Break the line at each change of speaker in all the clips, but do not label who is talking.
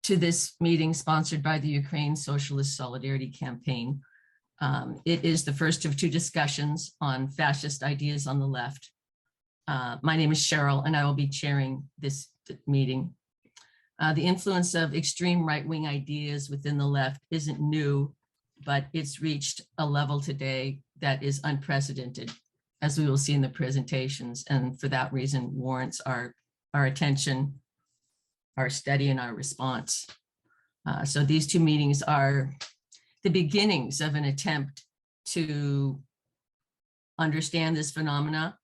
to this meeting sponsored by the Ukraine Socialist Solidarity Campaign. It is the first of two discussions on fascist ideas on the left. My name is Cheryl, and I will be chairing this meeting. The influence of extreme right-wing ideas within the left isn't new, but it's reached a level today that is unprecedented, as we will see in the presentations, and for that reason warrants our attention, our study, and our response. So these two meetings are the beginnings of an attempt to understand this phenomena,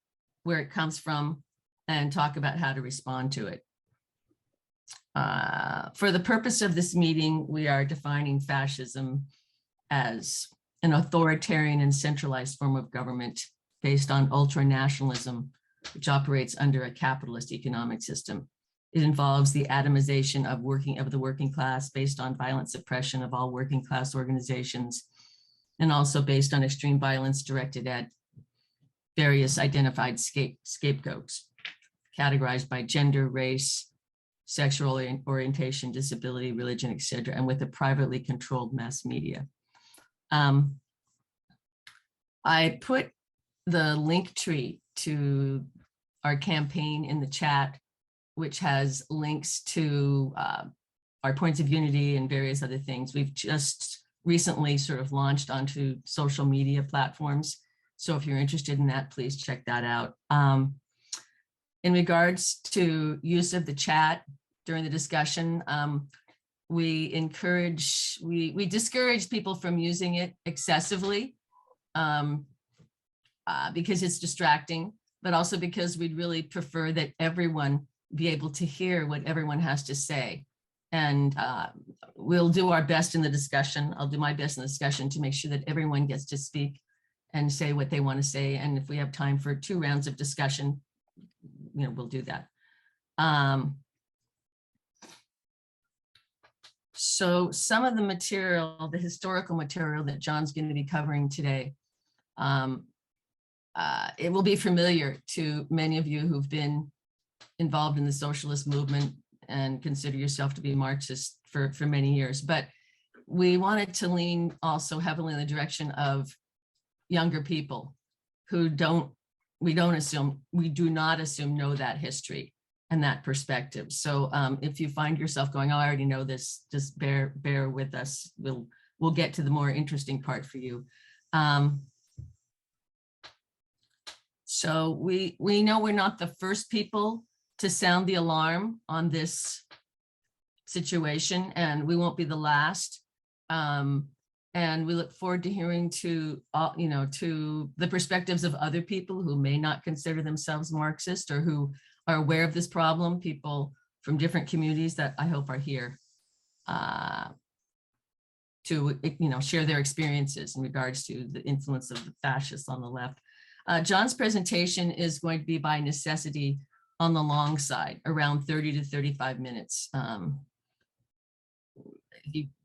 where it comes from, and talk about how to respond to it. For the purpose of this meeting, we are defining fascism as an authoritarian and centralized form of government based on ultra-nationalism, which operates under a capitalist economic system. It involves the atomization of the working class based on violent suppression of all working class organizations, and also based on extreme violence directed at various identified scapegoats, categorized by gender, race, sexual orientation, disability, religion, etc., and with a privately controlled mass media. I put the link tree to our campaign in the chat, which has links to our points of unity and various other things. We've just recently sort of launched onto social media platforms. So if you're interested in that, please check that out. In regards to use of the chat during the discussion, we discourage people from using it excessively because it's distracting, but also because we'd really prefer that everyone be able to hear what everyone has to say. And we'll do our best in the discussion. I'll do my best in the discussion to make sure that everyone gets to speak and say what they want to say. And if we have time for 2 rounds of discussion, we'll do that. So some of the material, the historical material that John's going to be covering today, it will be familiar to many of you who've been involved in the socialist movement and consider yourself to be Marxist for many years. But we wanted to lean also heavily in the direction of younger people who we do not assume know that history and that perspective. So if you find yourself going, oh, I already know this, just bear with us. We'll get to the more interesting part for you. So we know we're not the first people to sound the alarm on this situation, and we won't be the last. And we look forward to hearing to the perspectives of other people who may not consider themselves Marxist or who are aware of this problem, people from different communities that I hope are here to share their experiences in regards to the influence of the fascists on the left. John's presentation is going to be by necessity on the long side, around 30 to 35 minutes.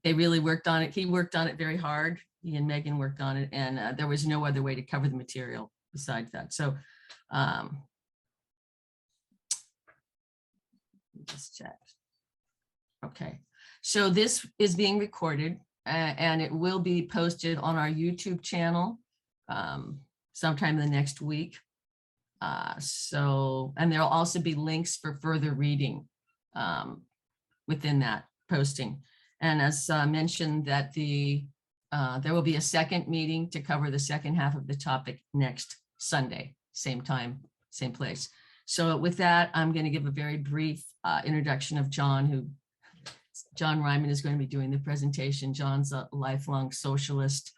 They really worked on it. He worked on it very hard. He and Megan worked on it, and there was no other way to cover the material besides that. So just check. Okay, so this is being recorded and it will be posted on our YouTube channel sometime in the next week. And there'll also be links for further reading within that posting. And as mentioned, that there will be a second meeting to cover the second half of the topic next Sunday, same time, same place. So with that, I'm going to give a very brief introduction of John, John Reimann is going to be doing the presentation. John's a lifelong socialist,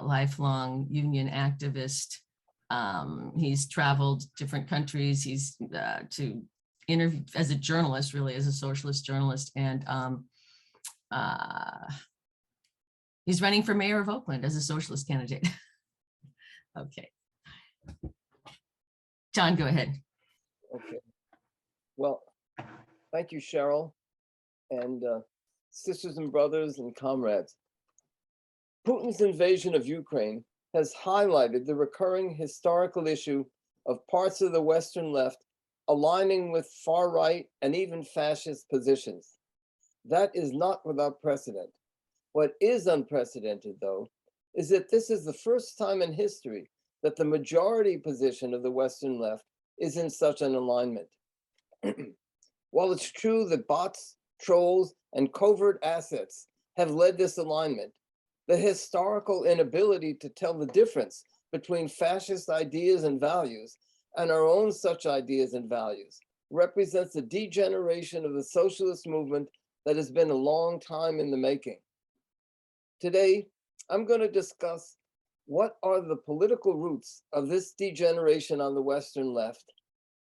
lifelong union activist. He's traveled different countries. He's to interview as a journalist, really, as a socialist journalist, and he's running for mayor of Oakland as a socialist candidate. Okay. John, go ahead.
Okay. Well, thank you, Cheryl, and sisters and brothers and comrades. Putin's invasion of Ukraine has highlighted the recurring historical issue of parts of the Western left aligning with far-right and even fascist positions. That is not without precedent. What is unprecedented, though, is that this is the first time in history that the majority position of the Western left is in such an alignment. While it's true that bots, trolls, and covert assets have led this alignment, the historical inability to tell the difference between fascist ideas and values and our own such ideas and values represents a degeneration of the socialist movement that has been a long time in the making. Today, I'm going to discuss what are the political roots of this degeneration on the Western left,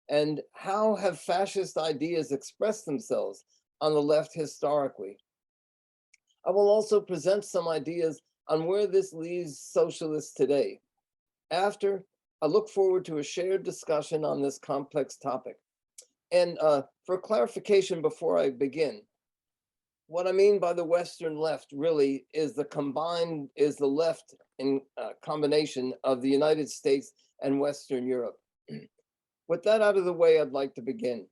and how have fascist ideas expressed themselves on the left historically. I will also present some ideas on where this leaves socialists today. After, I look forward to a shared discussion on this complex topic. And for clarification before I begin, what I mean by the Western left really is the left in combination of the United States and Western Europe. With that out of the way, I'd like to begin.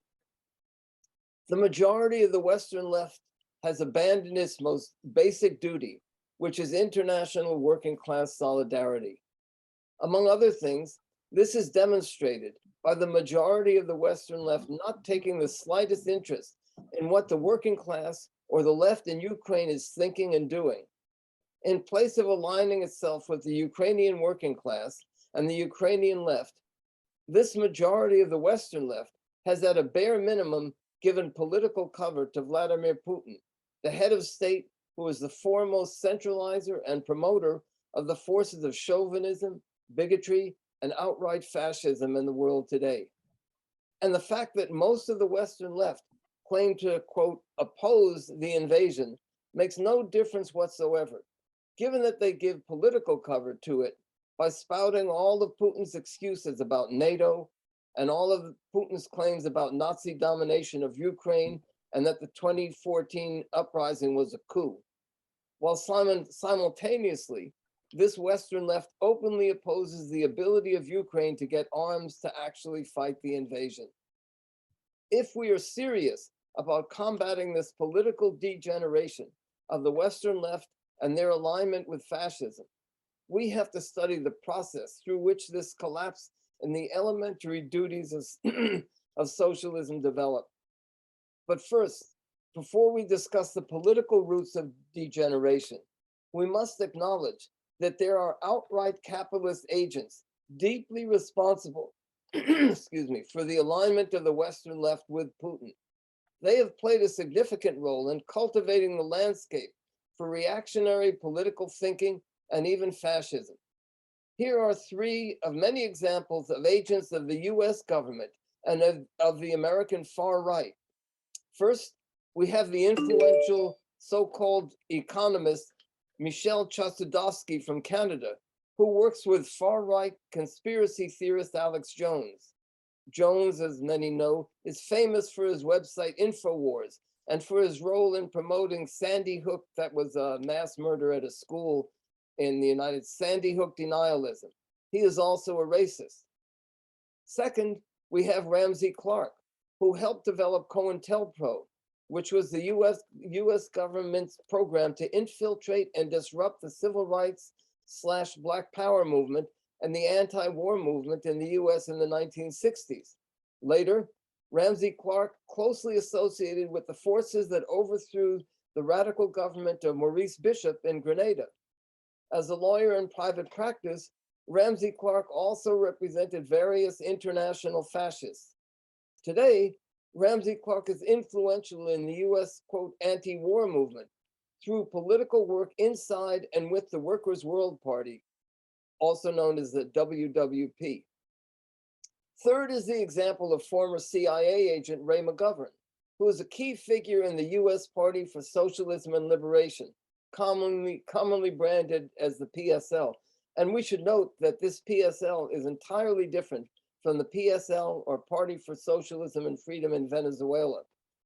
The majority of the Western left has abandoned its most basic duty, which is international working class solidarity. Among other things, this is demonstrated by the majority of the Western left not taking the slightest interest in what the working class or the left in Ukraine is thinking and doing. In place of aligning itself with the Ukrainian working class and the Ukrainian left, this majority of the Western left has at a bare minimum given political cover to Vladimir Putin, the head of state who is the foremost centralizer and promoter of the forces of chauvinism, bigotry, and outright fascism in the world today. And the fact that most of the Western left claim to, quote, oppose the invasion makes no difference whatsoever, given that they give political cover to it by spouting all of Putin's excuses about NATO and all of Putin's claims about Nazi domination of Ukraine and that the 2014 uprising was a coup. While simultaneously, this Western left openly opposes the ability of Ukraine to get arms to actually fight the invasion. If we are serious about combating this political degeneration of the Western left and their alignment with fascism, we have to study the process through which this collapse in the elementary duties of socialism developed. But first, before we discuss the political roots of degeneration, we must acknowledge that there are outright capitalist agents deeply responsible excuse me, for the alignment of the Western left with Putin. They have played a significant role in cultivating the landscape for reactionary political thinking and even fascism. Here are three of many examples of agents of the US government and of the American far right. First, we have the influential so-called economist Michel Chossudovsky from Canada, who works with far-right conspiracy theorist Alex Jones. Jones, as many know, is famous for his website InfoWars and for his role in promoting Sandy Hook, that was a mass murder at a school in the United States, Sandy Hook denialism. He is also a racist. Second, we have Ramsey Clark, who helped develop COINTELPRO, which was the US government's program to infiltrate and disrupt the civil rights / Black Power movement and the anti-war movement in the US in the 1960s. Later, Ramsey Clark closely associated with the forces that overthrew the radical government of Maurice Bishop in Grenada. As a lawyer in private practice, Ramsey Clark also represented various international fascists. Today, Ramsey Clark is influential in the US, quote, anti-war movement through political work inside and with the Workers' World Party, also known as the WWP. Third is the example of former CIA agent Ray McGovern, who is a key figure in the US Party for Socialism and Liberation, commonly branded as the PSL. And we should note that this PSL is entirely different from the PSL or Party for Socialism and Freedom in Venezuela.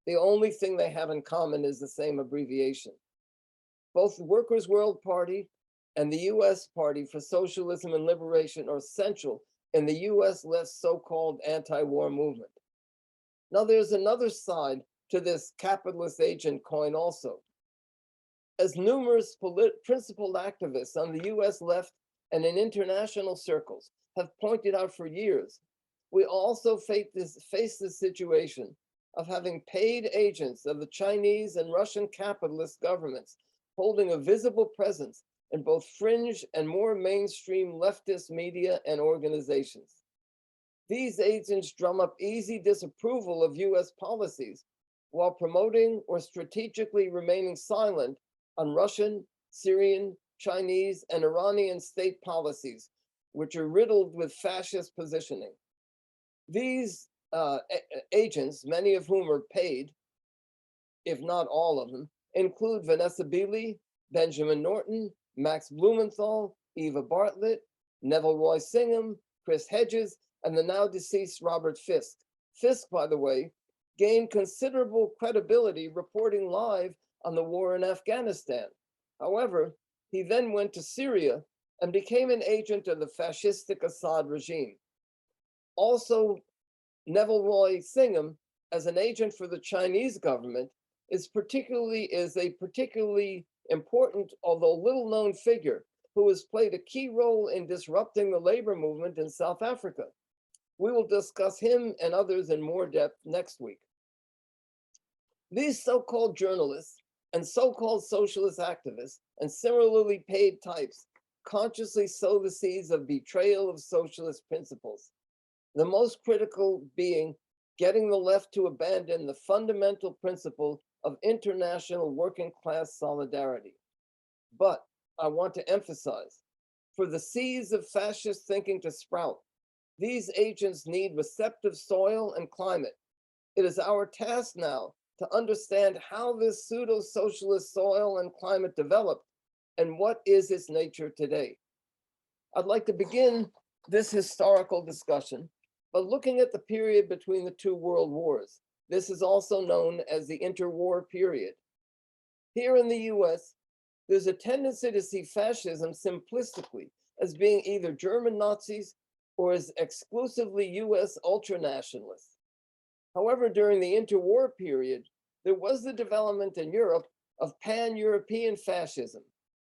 The only thing they have in common is the same abbreviation. Both the Workers' World Party and the US Party for Socialism and Liberation are essential in the US left's so-called anti-war movement. Now there's another side to this capitalist agent coin also. As numerous principled activists on the US left and in international circles have pointed out for years, we also face this situation of having paid agents of the Chinese and Russian capitalist governments holding a visible presence in both fringe and more mainstream leftist media and organizations. These agents drum up easy disapproval of US policies while promoting or strategically remaining silent on Russian, Syrian, Chinese, and Iranian state policies, which are riddled with fascist positioning. These agents, many of whom are paid, if not all of them, include Vanessa Beeley, Benjamin Norton, Max Blumenthal, Eva Bartlett, Neville Roy Singham, Chris Hedges, and the now deceased Robert Fisk. Fisk, by the way, gained considerable credibility reporting live on the war in Afghanistan. However, he then went to Syria and became an agent of the fascistic Assad regime. Also, Neville Roy Singham, as an agent for the Chinese government, is a particularly important, although little known figure who has played a key role in disrupting the labor movement in South Africa. We will discuss him and others in more depth next week. These so-called journalists and so-called socialist activists and similarly paid types consciously sow the seeds of betrayal of socialist principles, the most critical being getting the left to abandon the fundamental principle of international working class solidarity. But I want to emphasize, for the seeds of fascist thinking to sprout, these agents need receptive soil and climate. It is our task now to understand how this pseudo-socialist soil and climate developed and what is its nature today. I'd like to begin this historical discussion by looking at the period between the two world wars. This is also known as the interwar period. Here in the US, there's a tendency to see fascism simplistically as being either German Nazis or as exclusively US ultranationalists. However, during the interwar period, there was the development in Europe of pan-European fascism.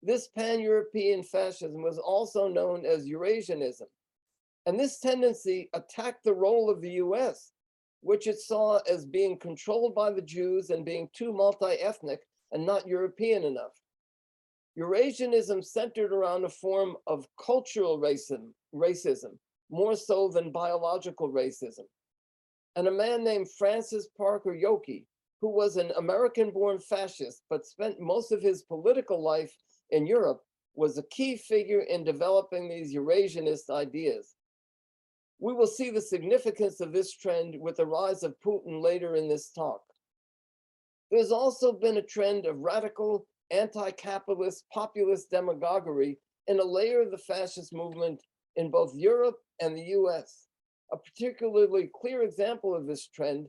This pan-European fascism was also known as Eurasianism. And this tendency attacked the role of the US, which it saw as being controlled by the Jews and being too multi-ethnic and not European enough. Eurasianism centered around a form of cultural racism, more so than biological racism. And a man named Francis Parker Yockey, who was an American-born fascist but spent most of his political life in Europe, was a key figure in developing these Eurasianist ideas. We will see the significance of this trend with the rise of Putin later in this talk. There's also been a trend of radical, anti-capitalist, populist demagoguery in a layer of the fascist movement in both Europe and the US. A particularly clear example of this trend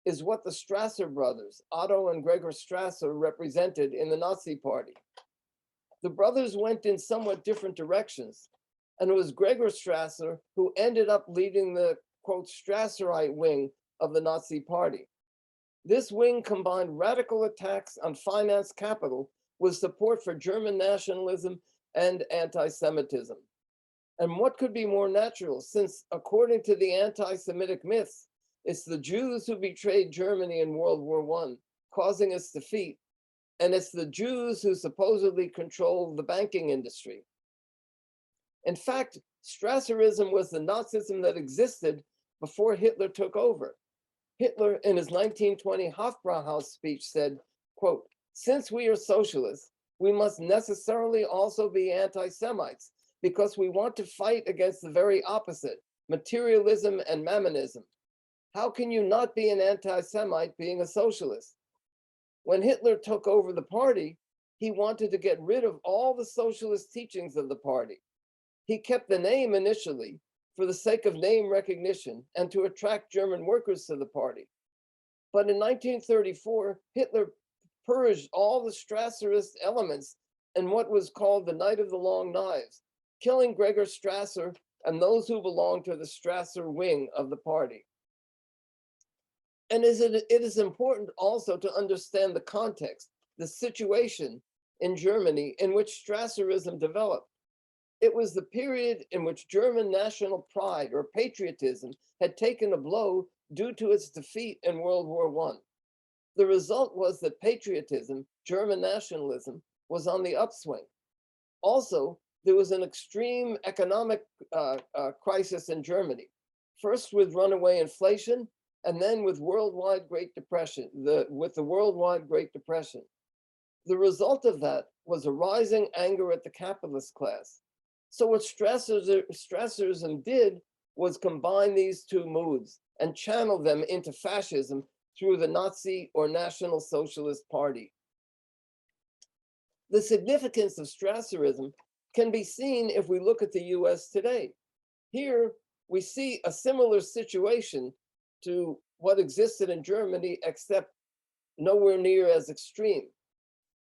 is what the Strasser brothers, Otto and Gregor Strasser, represented in the Nazi Party. The brothers went in somewhat different directions, and it was Gregor Strasser who ended up leading the, quote, Strasserite wing of the Nazi Party. This wing combined radical attacks on finance capital with support for German nationalism and anti-Semitism. And what could be more natural, since according to the anti-Semitic myths, it's the Jews who betrayed Germany in World War I, causing its defeat, and it's the Jews who supposedly control the banking industry. In fact, Strasserism was the Nazism that existed before Hitler took over. Hitler, in his 1920 Hofbrauhaus speech, said, quote, "Since we are socialists, we must necessarily also be anti-Semites because we want to fight against the very opposite, materialism and mammonism. How can you not be an anti-Semite being a socialist?" When Hitler took over the party, he wanted to get rid of all the socialist teachings of the party. He kept the name initially for the sake of name recognition and to attract German workers to the party. But in 1934, Hitler purged all the Strasserist elements in what was called the Night of the Long Knives, killing Gregor Strasser and those who belonged to the Strasser wing of the party. And it is important also to understand the context, the situation in Germany in which Strasserism developed. It was the period in which German national pride or patriotism had taken a blow due to its defeat in World War I. The result was that patriotism, German nationalism, was on the upswing. Also, there was an extreme economic crisis in Germany, first with runaway inflation, and then with worldwide Great Depression, with the worldwide Great Depression. The result of that was a rising anger at the capitalist class. So what Strasserism did was combine these two moods and channel them into fascism through the Nazi or National Socialist Party. The significance of Strasserism can be seen if we look at the US today. Here, we see a similar situation to what existed in Germany, except nowhere near as extreme.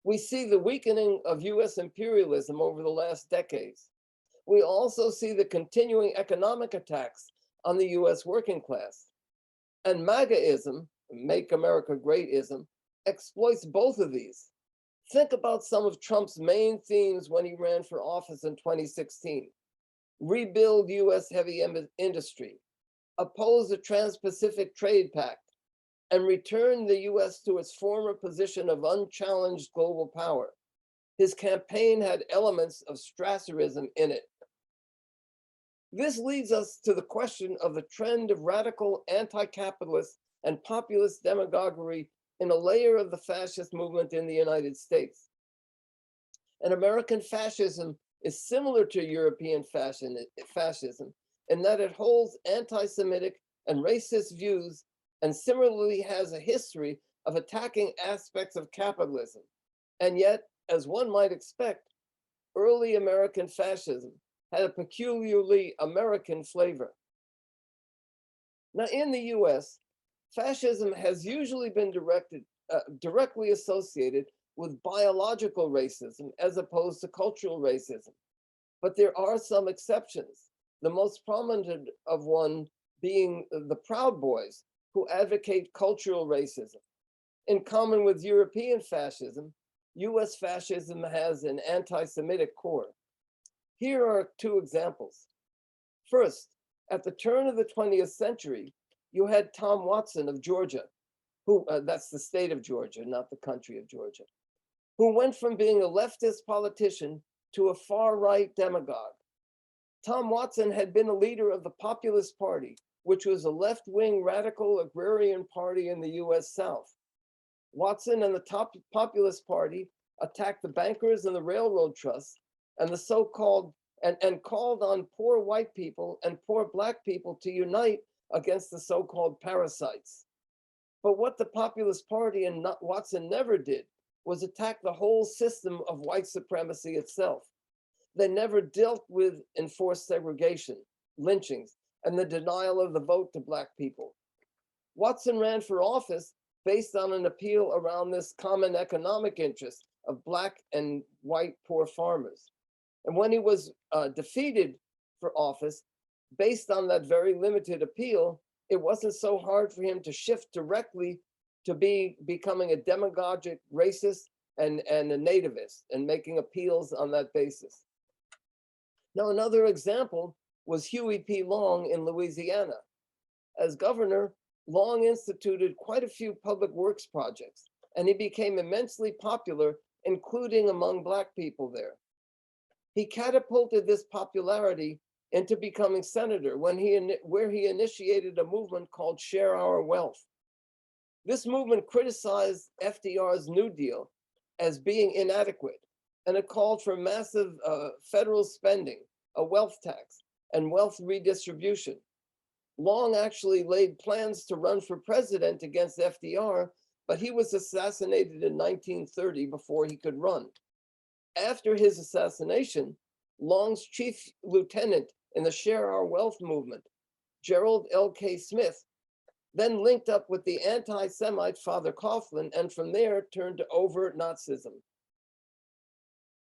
We see the weakening of US imperialism over the last decades. We also see the continuing economic attacks on the US working class. And MAGAism, Make America Great-ism, exploits both of these. Think about some of Trump's main themes when he ran for office in 2016. Rebuild US heavy industry, oppose the Trans-Pacific Trade Pact, and return the US to its former position of unchallenged global power. His campaign had elements of Strasserism in it. This leads us to the question of the trend of radical anti-capitalist and populist demagoguery in a layer of the fascist movement in the United States. And American fascism is similar to European fascism in that it holds anti-Semitic and racist views and similarly has a history of attacking aspects of capitalism. And yet, as one might expect, early American fascism had a peculiarly American flavor. Now, in the US, fascism has usually been directly associated with biological racism as opposed to cultural racism. But there are some exceptions, the most prominent of one being the Proud Boys, who advocate cultural racism. In common with European fascism, US fascism has an anti-Semitic core. Here are two examples. First, at the turn of the 20th century, you had Tom Watson of Georgia, who, that's the state of Georgia, not the country of Georgia, who went from being a leftist politician to a far-right demagogue. Tom Watson had been a leader of the Populist Party, which was a left-wing radical agrarian party in the US South. Watson and the Populist Party attacked the bankers and the railroad trusts and the so-called, and called on poor white people and poor Black people to unite against the so-called parasites. But what the Populist Party and Watson never did was attack the whole system of white supremacy itself. They never dealt with enforced segregation, lynchings, and the denial of the vote to Black people. Watson ran for office based on an appeal around this common economic interest of Black and white poor farmers. And when he was defeated for office, based on that very limited appeal, it wasn't so hard for him to shift directly to becoming a demagogic racist and a nativist and making appeals on that basis. Now, another example was Huey P. Long in Louisiana. As governor, Long instituted quite a few public works projects, and he became immensely popular, including among Black people there. He catapulted this popularity into becoming senator where he initiated a movement called Share Our Wealth. This movement criticized FDR's New Deal as being inadequate, and it called for massive federal spending, a wealth tax, and wealth redistribution. Long actually laid plans to run for president against FDR, but he was assassinated in 1930 before he could run. After his assassination, Long's chief lieutenant in the Share Our Wealth movement, Gerald L.K. Smith, then linked up with the anti-Semite Father Coughlin, and from there turned to overt Nazism.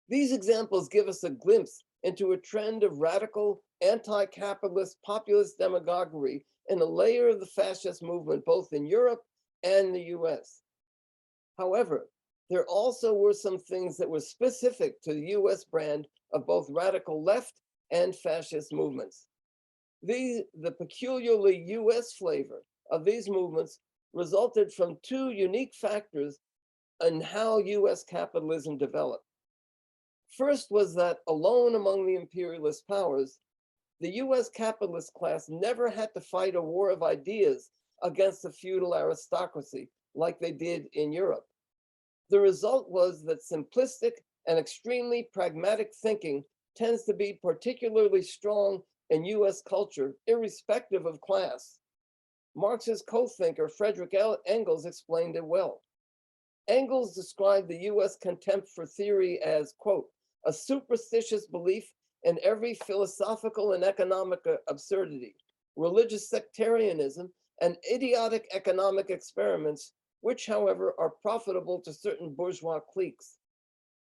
These examples give us a glimpse into a trend of radical anti-capitalist populist demagoguery in a layer of the fascist movement, both in Europe and the US. However, there also were some things that were specific to the US brand of both radical left and fascist movements. The peculiarly US flavor of these movements resulted from two unique factors in how US capitalism developed. First was that alone among the imperialist powers, the US capitalist class never had to fight a war of ideas against the feudal aristocracy like they did in Europe. The result was that simplistic and extremely pragmatic thinking tends to be particularly strong in US culture, irrespective of class. Marxist co-thinker Friedrich Engels explained it well. Engels described the US contempt for theory as, quote, a superstitious belief in every philosophical and economic absurdity, religious sectarianism, and idiotic economic experiments, which, however, are profitable to certain bourgeois cliques.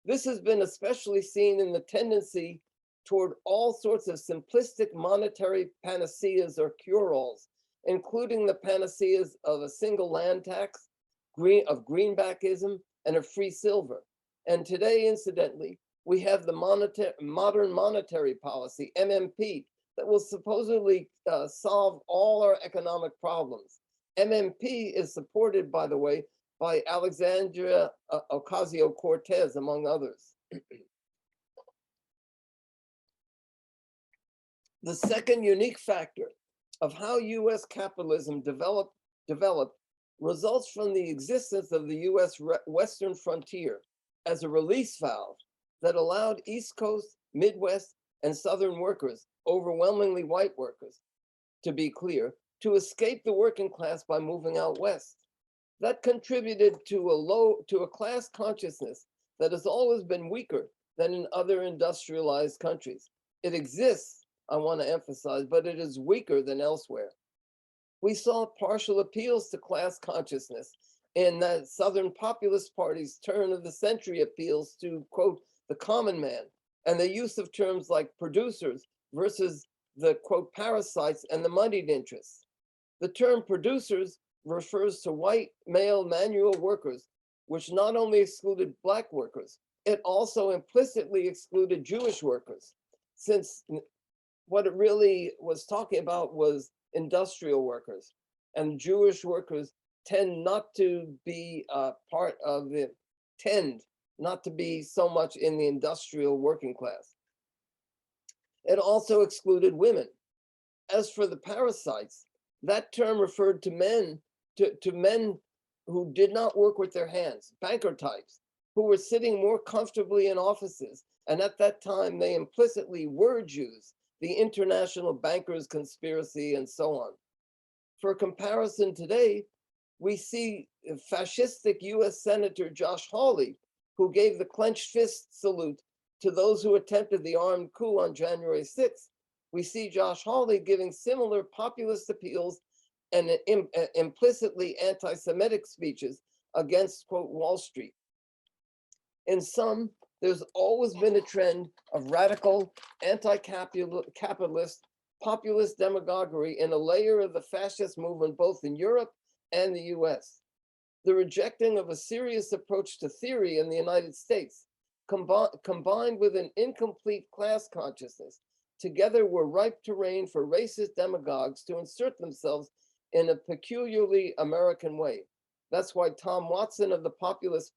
This has been especially seen in the tendency toward all sorts of simplistic monetary panaceas or cure-alls, including the panaceas of a single land tax, of greenbackism, and of free silver. And today, incidentally, we have the modern monetary policy, MMP, that will supposedly solve all our economic problems. MMP is supported, by the way, by Alexandria Ocasio-Cortez, among others. The second unique factor of how US capitalism developed results from the existence of the US Western frontier as a release valve that allowed East Coast, Midwest, and Southern workers, overwhelmingly white workers, to be clear, to escape the working class by moving out west. That contributed to a class consciousness that has always been weaker than in other industrialized countries. It exists, I want to emphasize, but it is weaker than elsewhere. We saw partial appeals to class consciousness in the Southern populist party's turn of the century appeals to, quote, the common man, and the use of terms like producers versus the, quote, parasites and the moneyed interests. The term producers refers to white male manual workers, which not only excluded Black workers, it also implicitly excluded Jewish workers, since what it really was talking about was industrial workers, and Jewish workers tend not to be part of it, tend not to be so much in the industrial working class. It also excluded women. As for the parasites, that term referred to men, to men who did not work with their hands, banker types, who were sitting more comfortably in offices. And at that time, they implicitly were Jews, the international bankers conspiracy, and so on. For comparison today, we see fascistic US Senator Josh Hawley, who gave the clenched fist salute to those who attempted the armed coup on January 6th. We see Josh Hawley giving similar populist appeals and implicitly anti-Semitic speeches against, quote, Wall Street. In sum, there's always been a trend of radical, anti-capitalist, populist demagoguery in a layer of the fascist movement, both in Europe and the US. The rejecting of a serious approach to theory in the United States, combined with an incomplete class consciousness, together were ripe terrain for racist demagogues to insert themselves in a peculiarly American way. That's what Tom Watson of the Populist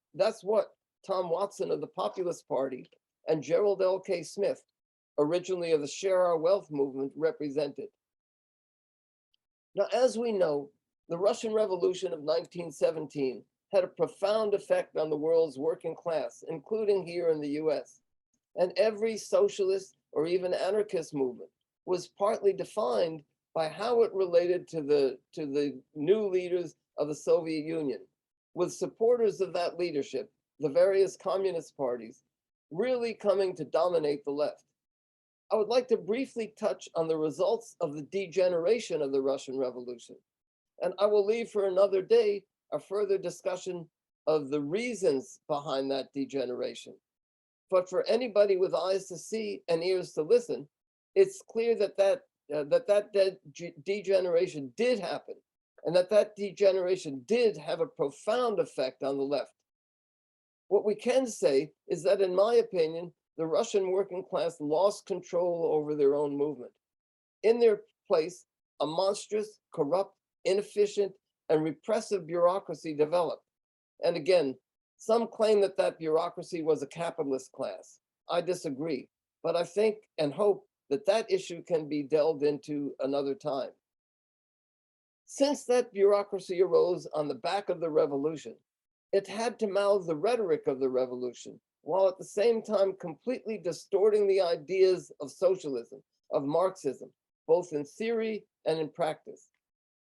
Party and Gerald L.K. Smith, originally of the Share Our Wealth movement, represented. Now, as we know, the Russian Revolution of 1917 had a profound effect on the world's working class, including here in the US. And every socialist or even anarchist movement was partly defined by how it related to the new leaders of the Soviet Union, with supporters of that leadership, the various communist parties, really coming to dominate the left. I would like to briefly touch on the results of the degeneration of the Russian Revolution. And I will leave for another day a further discussion of the reasons behind that degeneration. But for anybody with eyes to see and ears to listen, it's clear that degeneration did happen, and that degeneration did have a profound effect on the left. What we can say is that, in my opinion, the Russian working class lost control over their own movement. In their place, a monstrous, corrupt, inefficient, and repressive bureaucracy developed. And again, some claim that that bureaucracy was a capitalist class. I disagree, but I think and hope that that issue can be delved into another time. Since that bureaucracy arose on the back of the revolution, it had to mouth the rhetoric of the revolution, while at the same time completely distorting the ideas of socialism, of Marxism, both in theory and in practice.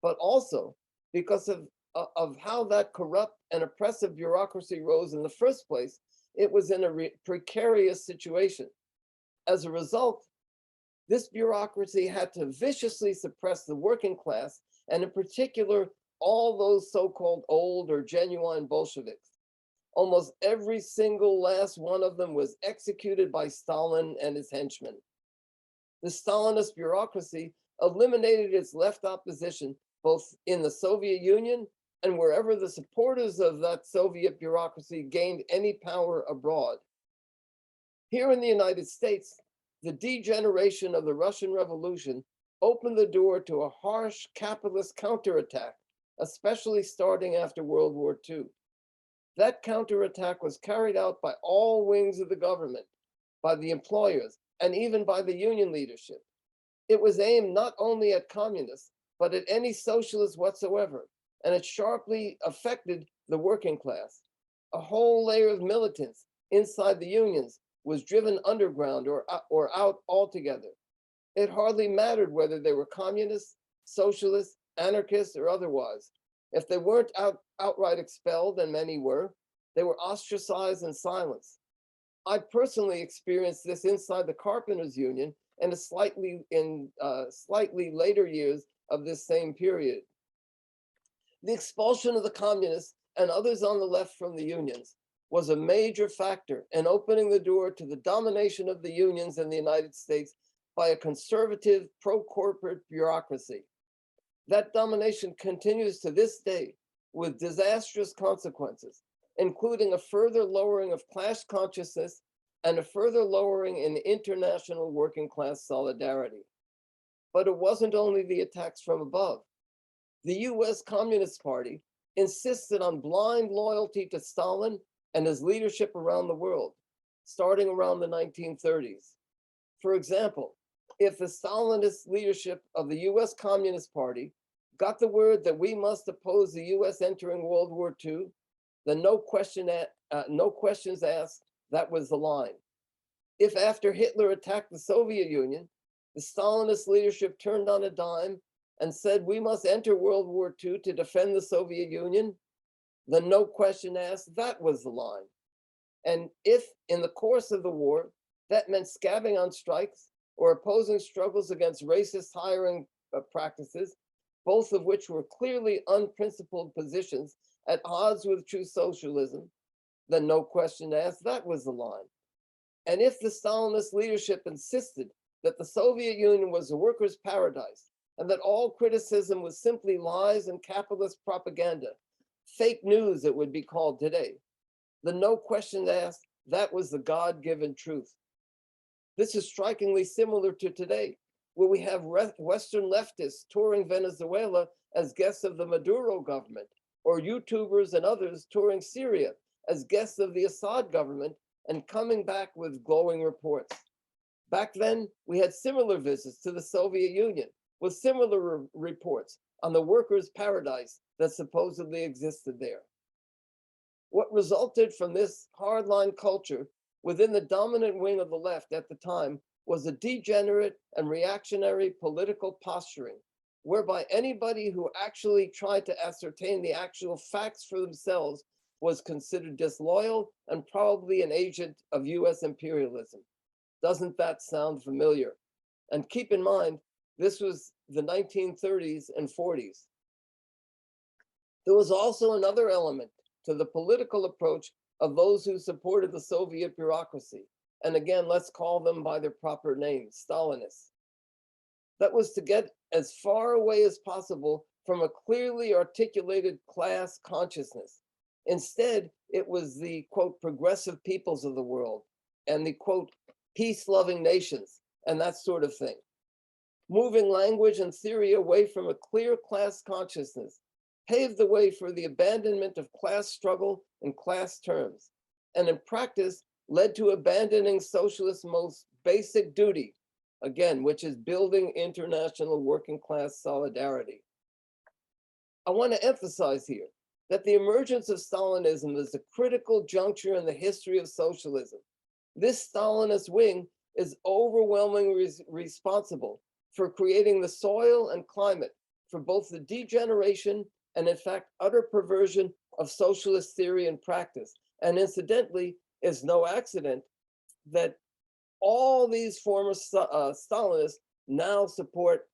But also because of how that corrupt and oppressive bureaucracy rose in the first place, it was in a precarious situation. As a result, this bureaucracy had to viciously suppress the working class, and in particular, all those so-called old or genuine Bolsheviks. Almost every single last one of them was executed by Stalin and his henchmen. The Stalinist bureaucracy eliminated its left opposition both in the Soviet Union and wherever the supporters of that Soviet bureaucracy gained any power abroad. Here in the United States, the degeneration of the Russian Revolution opened the door to a harsh capitalist counterattack, especially starting after World War II. That counterattack was carried out by all wings of the government, by the employers, and even by the union leadership. It was aimed not only at communists, but at any socialist whatsoever, and it sharply affected the working class. A whole layer of militants inside the unions was driven underground or out altogether. It hardly mattered whether they were communists, socialists, anarchists, or otherwise. If they weren't outright expelled, and many were, they were ostracized and silenced. I personally experienced this inside the Carpenters Union in slightly later years of this same period. The expulsion of the communists and others on the left from the unions was a major factor in opening the door to the domination of the unions in the United States by a conservative, pro-corporate bureaucracy. That domination continues to this day with disastrous consequences, including a further lowering of class consciousness and a further lowering in international working class solidarity. But it wasn't only the attacks from above. The US Communist Party insisted on blind loyalty to Stalin and his leadership around the world, starting around the 1930s. For example, if the Stalinist leadership of the US Communist Party got the word that we must oppose the US entering World War II, then no questions asked, that was the line. If after Hitler attacked the Soviet Union, the Stalinist leadership turned on a dime and said we must enter World War II to defend the Soviet Union, then no question asked, that was the line. And if in the course of the war, that meant scabbing on strikes or opposing struggles against racist hiring practices, both of which were clearly unprincipled positions at odds with true socialism, then no question asked, that was the line. And if the Stalinist leadership insisted that the Soviet Union was a workers' paradise and that all criticism was simply lies and capitalist propaganda, fake news it would be called today, then no question asked, that was the God-given truth. This is strikingly similar to today, where we have Western leftists touring Venezuela as guests of the Maduro government, or YouTubers and others touring Syria as guests of the Assad government and coming back with glowing reports. Back then, we had similar visits to the Soviet Union with similar reports on the workers' paradise that supposedly existed there. What resulted from this hardline culture within the dominant wing of the left at the time was a degenerate and reactionary political posturing, whereby anybody who actually tried to ascertain the actual facts for themselves was considered disloyal and probably an agent of US imperialism. Doesn't that sound familiar? And keep in mind, this was the 1930s and 40s. There was also another element to the political approach of those who supported the Soviet bureaucracy. And again, let's call them by their proper names, Stalinists. that was to get as far away as possible from a clearly articulated class consciousness. Instead, it was the, quote, progressive peoples of the world and the, quote, peace-loving nations and that sort of thing. Moving language and theory away from a clear class consciousness paved the way for the abandonment of class struggle in class terms, and in practice led to abandoning socialists' most basic duty, again, which is building international working class solidarity. I want to emphasize here that the emergence of Stalinism is a critical juncture in the history of socialism. This Stalinist wing is overwhelmingly responsible for creating the soil and climate for both the degeneration and, in fact, utter perversion of socialist theory and practice. And incidentally, it's no accident that all these former Stalinists now support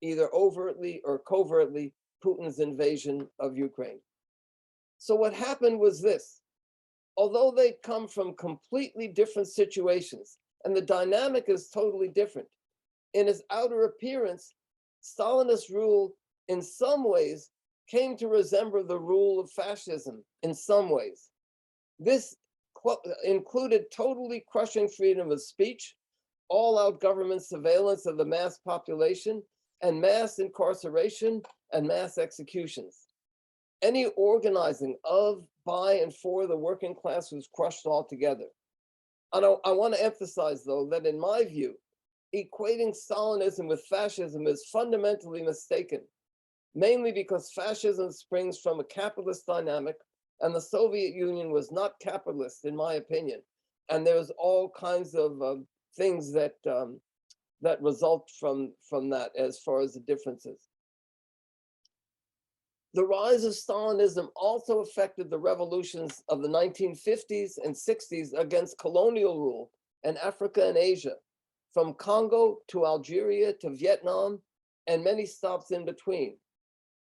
either overtly or covertly Putin's invasion of Ukraine. So what happened was this: although they come from completely different situations and the dynamic is totally different, in its outer appearance, Stalinist rule in some ways came to resemble the rule of fascism in some ways. This included totally crushing freedom of speech, all-out government surveillance of the mass population, and mass incarceration and mass executions. Any organizing of, by, and for the working class was crushed altogether. And I want to emphasize, though, that in my view, equating Stalinism with fascism is fundamentally mistaken, mainly because fascism springs from a capitalist dynamic, and the Soviet Union was not capitalist, in my opinion. And there's all kinds of things that that result from that as far as the differences. The rise of Stalinism also affected the revolutions of the 1950s and 60s against colonial rule in Africa and Asia, from Congo to Algeria to Vietnam, and many stops in between.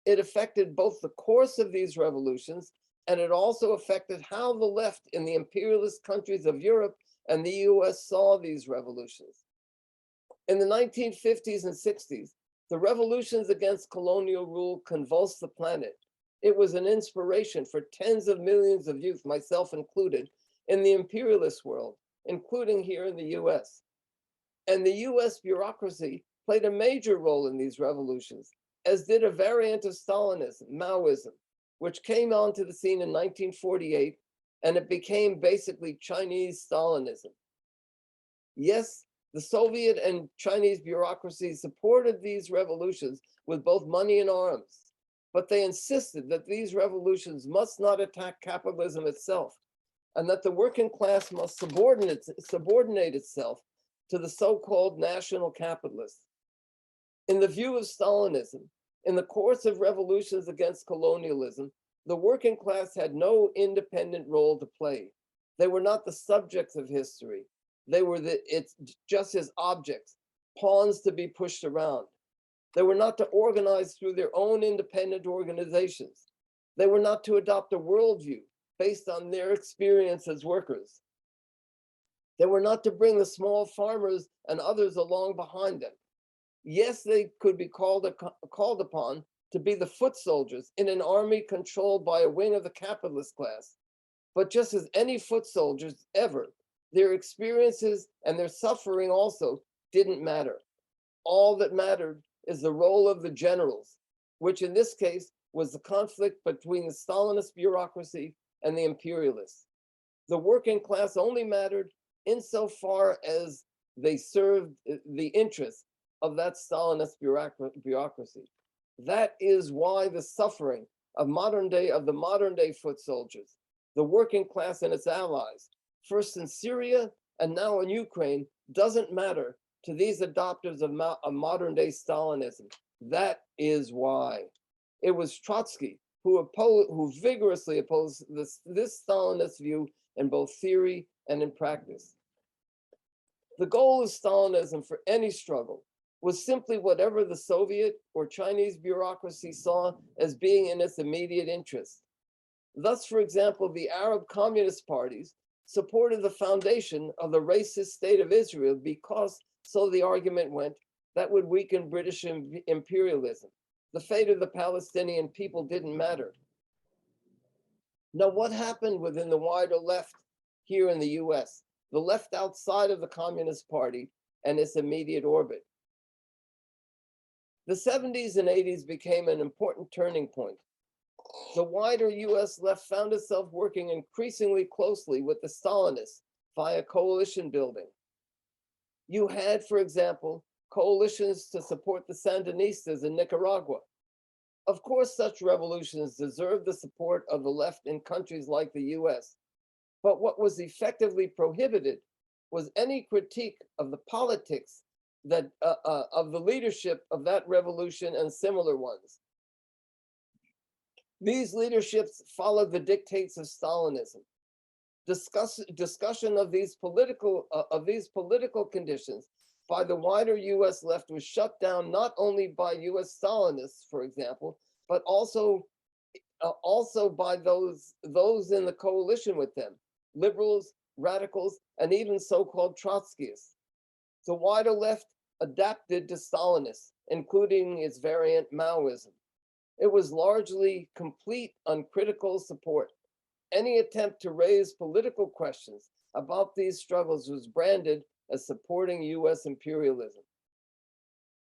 It affected both the course of these revolutions, and it also affected how the left in the imperialist countries of Europe and the US saw these revolutions. In the 1950s and 60s, the revolutions against colonial rule convulsed the planet. It was an inspiration for tens of millions of youth, myself included, in the imperialist world, including here in the US. And the US bureaucracy played a major role in these revolutions, as did a variant of Stalinism, Maoism, which came onto the scene in 1948, and it became basically Chinese Stalinism. Yes, the Soviet and Chinese bureaucracies supported these revolutions with both money and arms, but they insisted that these revolutions must not attack capitalism itself, and that the working class must subordinate itself to the so-called national capitalists. In the view of Stalinism, in the course of revolutions against colonialism, the working class had no independent role to play. They were not the subjects of history. They were just as objects, pawns to be pushed around. They were not to organize through their own independent organizations. They were not to adopt a worldview based on their experience as workers. They were not to bring the small farmers and others along behind them. Yes, they could be called upon to be the foot soldiers in an army controlled by a wing of the capitalist class. But just as any foot soldiers ever, their experiences and their suffering also didn't matter. All that mattered is the role of the generals, which in this case was the conflict between the Stalinist bureaucracy and the imperialists. The working class only mattered insofar as they served the interests of that Stalinist bureaucracy. That is why the suffering of the modern day foot soldiers, the working class and its allies, first in Syria and now in Ukraine, doesn't matter to these adopters of modern day Stalinism. That is why. It was Trotsky who vigorously opposed this Stalinist view in both theory and in practice. The goal of Stalinism for any struggle was simply whatever the Soviet or Chinese bureaucracy saw as being in its immediate interest. Thus, for example, the Arab communist parties supported the foundation of the racist state of Israel because, so the argument went, that would weaken British imperialism. The fate of the Palestinian people didn't matter. Now, what happened within the wider left here in the US, the left outside of the Communist Party and its immediate orbit? The 70s and 80s became an important turning point. The wider US left found itself working increasingly closely with the Stalinists via coalition building. You had, for example, coalitions to support the Sandinistas in Nicaragua. Of course, such revolutions deserve the support of the left in countries like the US. But what was effectively prohibited was any critique of the politics that of the leadership of that revolution and similar ones. These leaderships followed the dictates of Stalinism. Discussion of these political conditions by the wider US left was shut down not only by US Stalinists, for example, but also by those in the coalition with them, liberals, radicals, and even so-called Trotskyists. The wider left adapted to Stalinism, including its variant Maoism. It was largely complete, uncritical support. Any attempt to raise political questions about these struggles was branded as supporting US imperialism.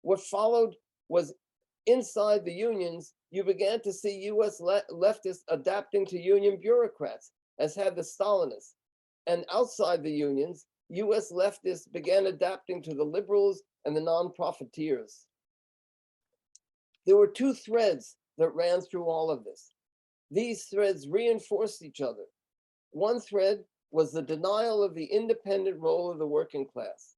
What followed was inside the unions, you began to see US leftists adapting to union bureaucrats, as had the Stalinists. And outside the unions, US leftists began adapting to the liberals and the non-profiteers. There were two threads that ran through all of this. These threads reinforced each other. One thread was the denial of the independent role of the working class.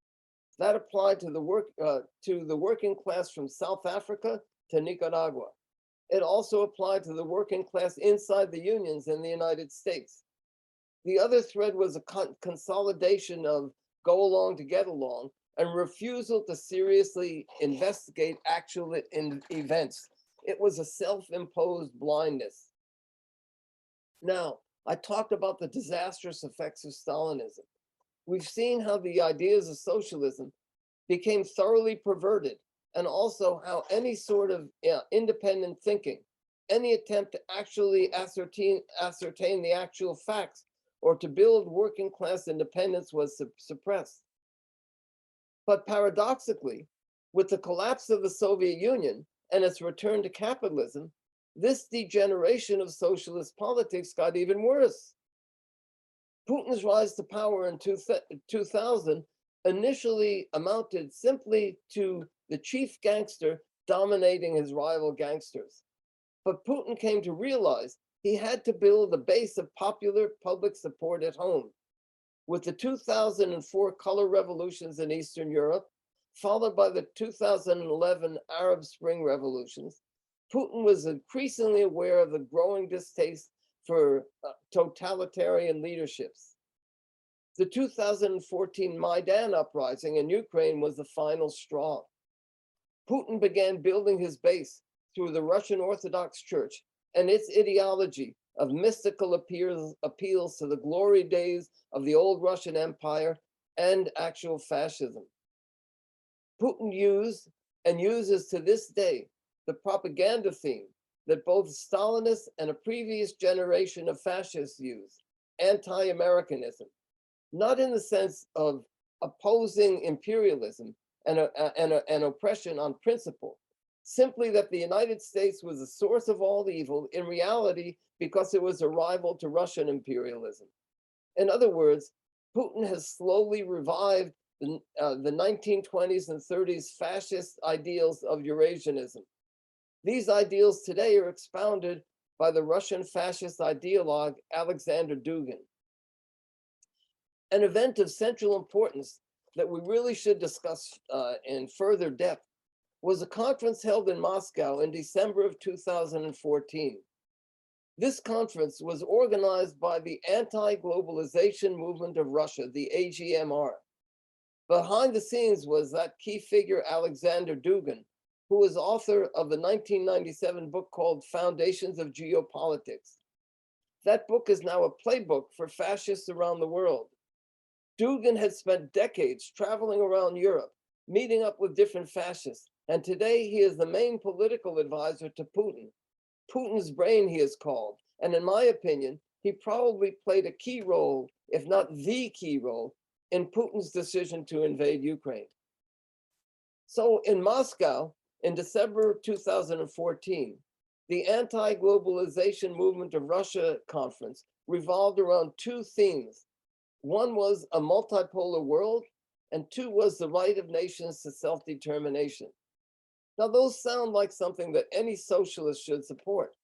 That applied to the working class from South Africa to Nicaragua. It also applied to the working class inside the unions in the United States. The other thread was a consolidation of go along to get along and refusal to seriously investigate actual events. It was a self-imposed blindness. Now, I talked about the disastrous effects of Stalinism. We've seen how the ideas of socialism became thoroughly perverted, and also how any sort of independent thinking, any attempt to actually ascertain the actual facts or to build working class independence was suppressed. But paradoxically, with the collapse of the Soviet Union and its return to capitalism, this degeneration of socialist politics got even worse. Putin's rise to power in 2000 initially amounted simply to the chief gangster dominating his rival gangsters. But Putin came to realize he had to build a base of popular public support at home. With the 2004 color revolutions in Eastern Europe, followed by the 2011 Arab Spring revolutions, Putin was increasingly aware of the growing distaste for totalitarian leaderships. The 2014 Maidan uprising in Ukraine was the final straw. Putin began building his base through the Russian Orthodox Church and its ideology of mystical appeals to the glory days of the old Russian Empire and actual fascism. Putin used and uses to this day the propaganda theme that both Stalinists and a previous generation of fascists used, anti-Americanism, not in the sense of opposing imperialism and oppression on principle, simply that the United States was the source of all evil in reality because it was a rival to Russian imperialism. In other words, Putin has slowly revived the 1920s and 30s fascist ideals of Eurasianism. These ideals today are expounded by the Russian fascist ideologue Alexander Dugin. An event of central importance that we really should discuss in further depth was a conference held in Moscow in December of 2014. This conference was organized by the Anti-Globalization Movement of Russia, the AGMR. Behind the scenes was that key figure, Alexander Dugin, who was author of the 1997 book called Foundations of Geopolitics. That book is now a playbook for fascists around the world. Dugin had spent decades traveling around Europe, meeting up with different fascists. And today he is the main political advisor to Putin. Putin's brain, he is called. And in my opinion, he probably played a key role, if not the key role, in Putin's decision to invade Ukraine. So in Moscow, in December 2014, the anti-globalization movement of Russia conference revolved around two themes. One was a multipolar world, and two was the right of nations to self-determination. Now, those sound like something that any socialist should support,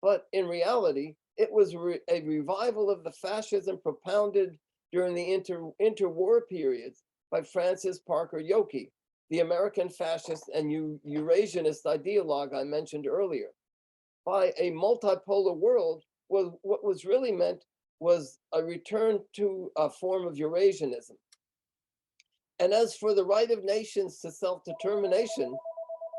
but in reality, it was a revival of the fascism propounded during the interwar periods by Francis Parker Yockey, the American fascist and Eurasianist ideologue I mentioned earlier. By a multipolar world, what was really meant was a return to a form of Eurasianism. And as for the right of nations to self-determination,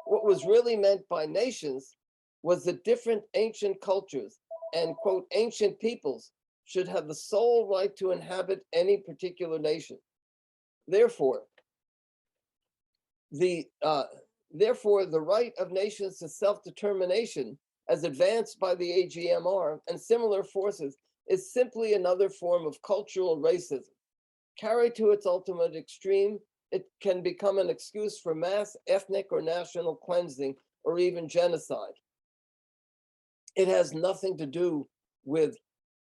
what was really meant by nations was that different ancient cultures and, quote, ancient peoples should have the sole right to inhabit any particular nation. Therefore, the right of nations to self-determination, as advanced by the AGMR and similar forces, is simply another form of cultural racism. Carried to its ultimate extreme, it can become an excuse for mass ethnic or national cleansing or even genocide. It has nothing to do with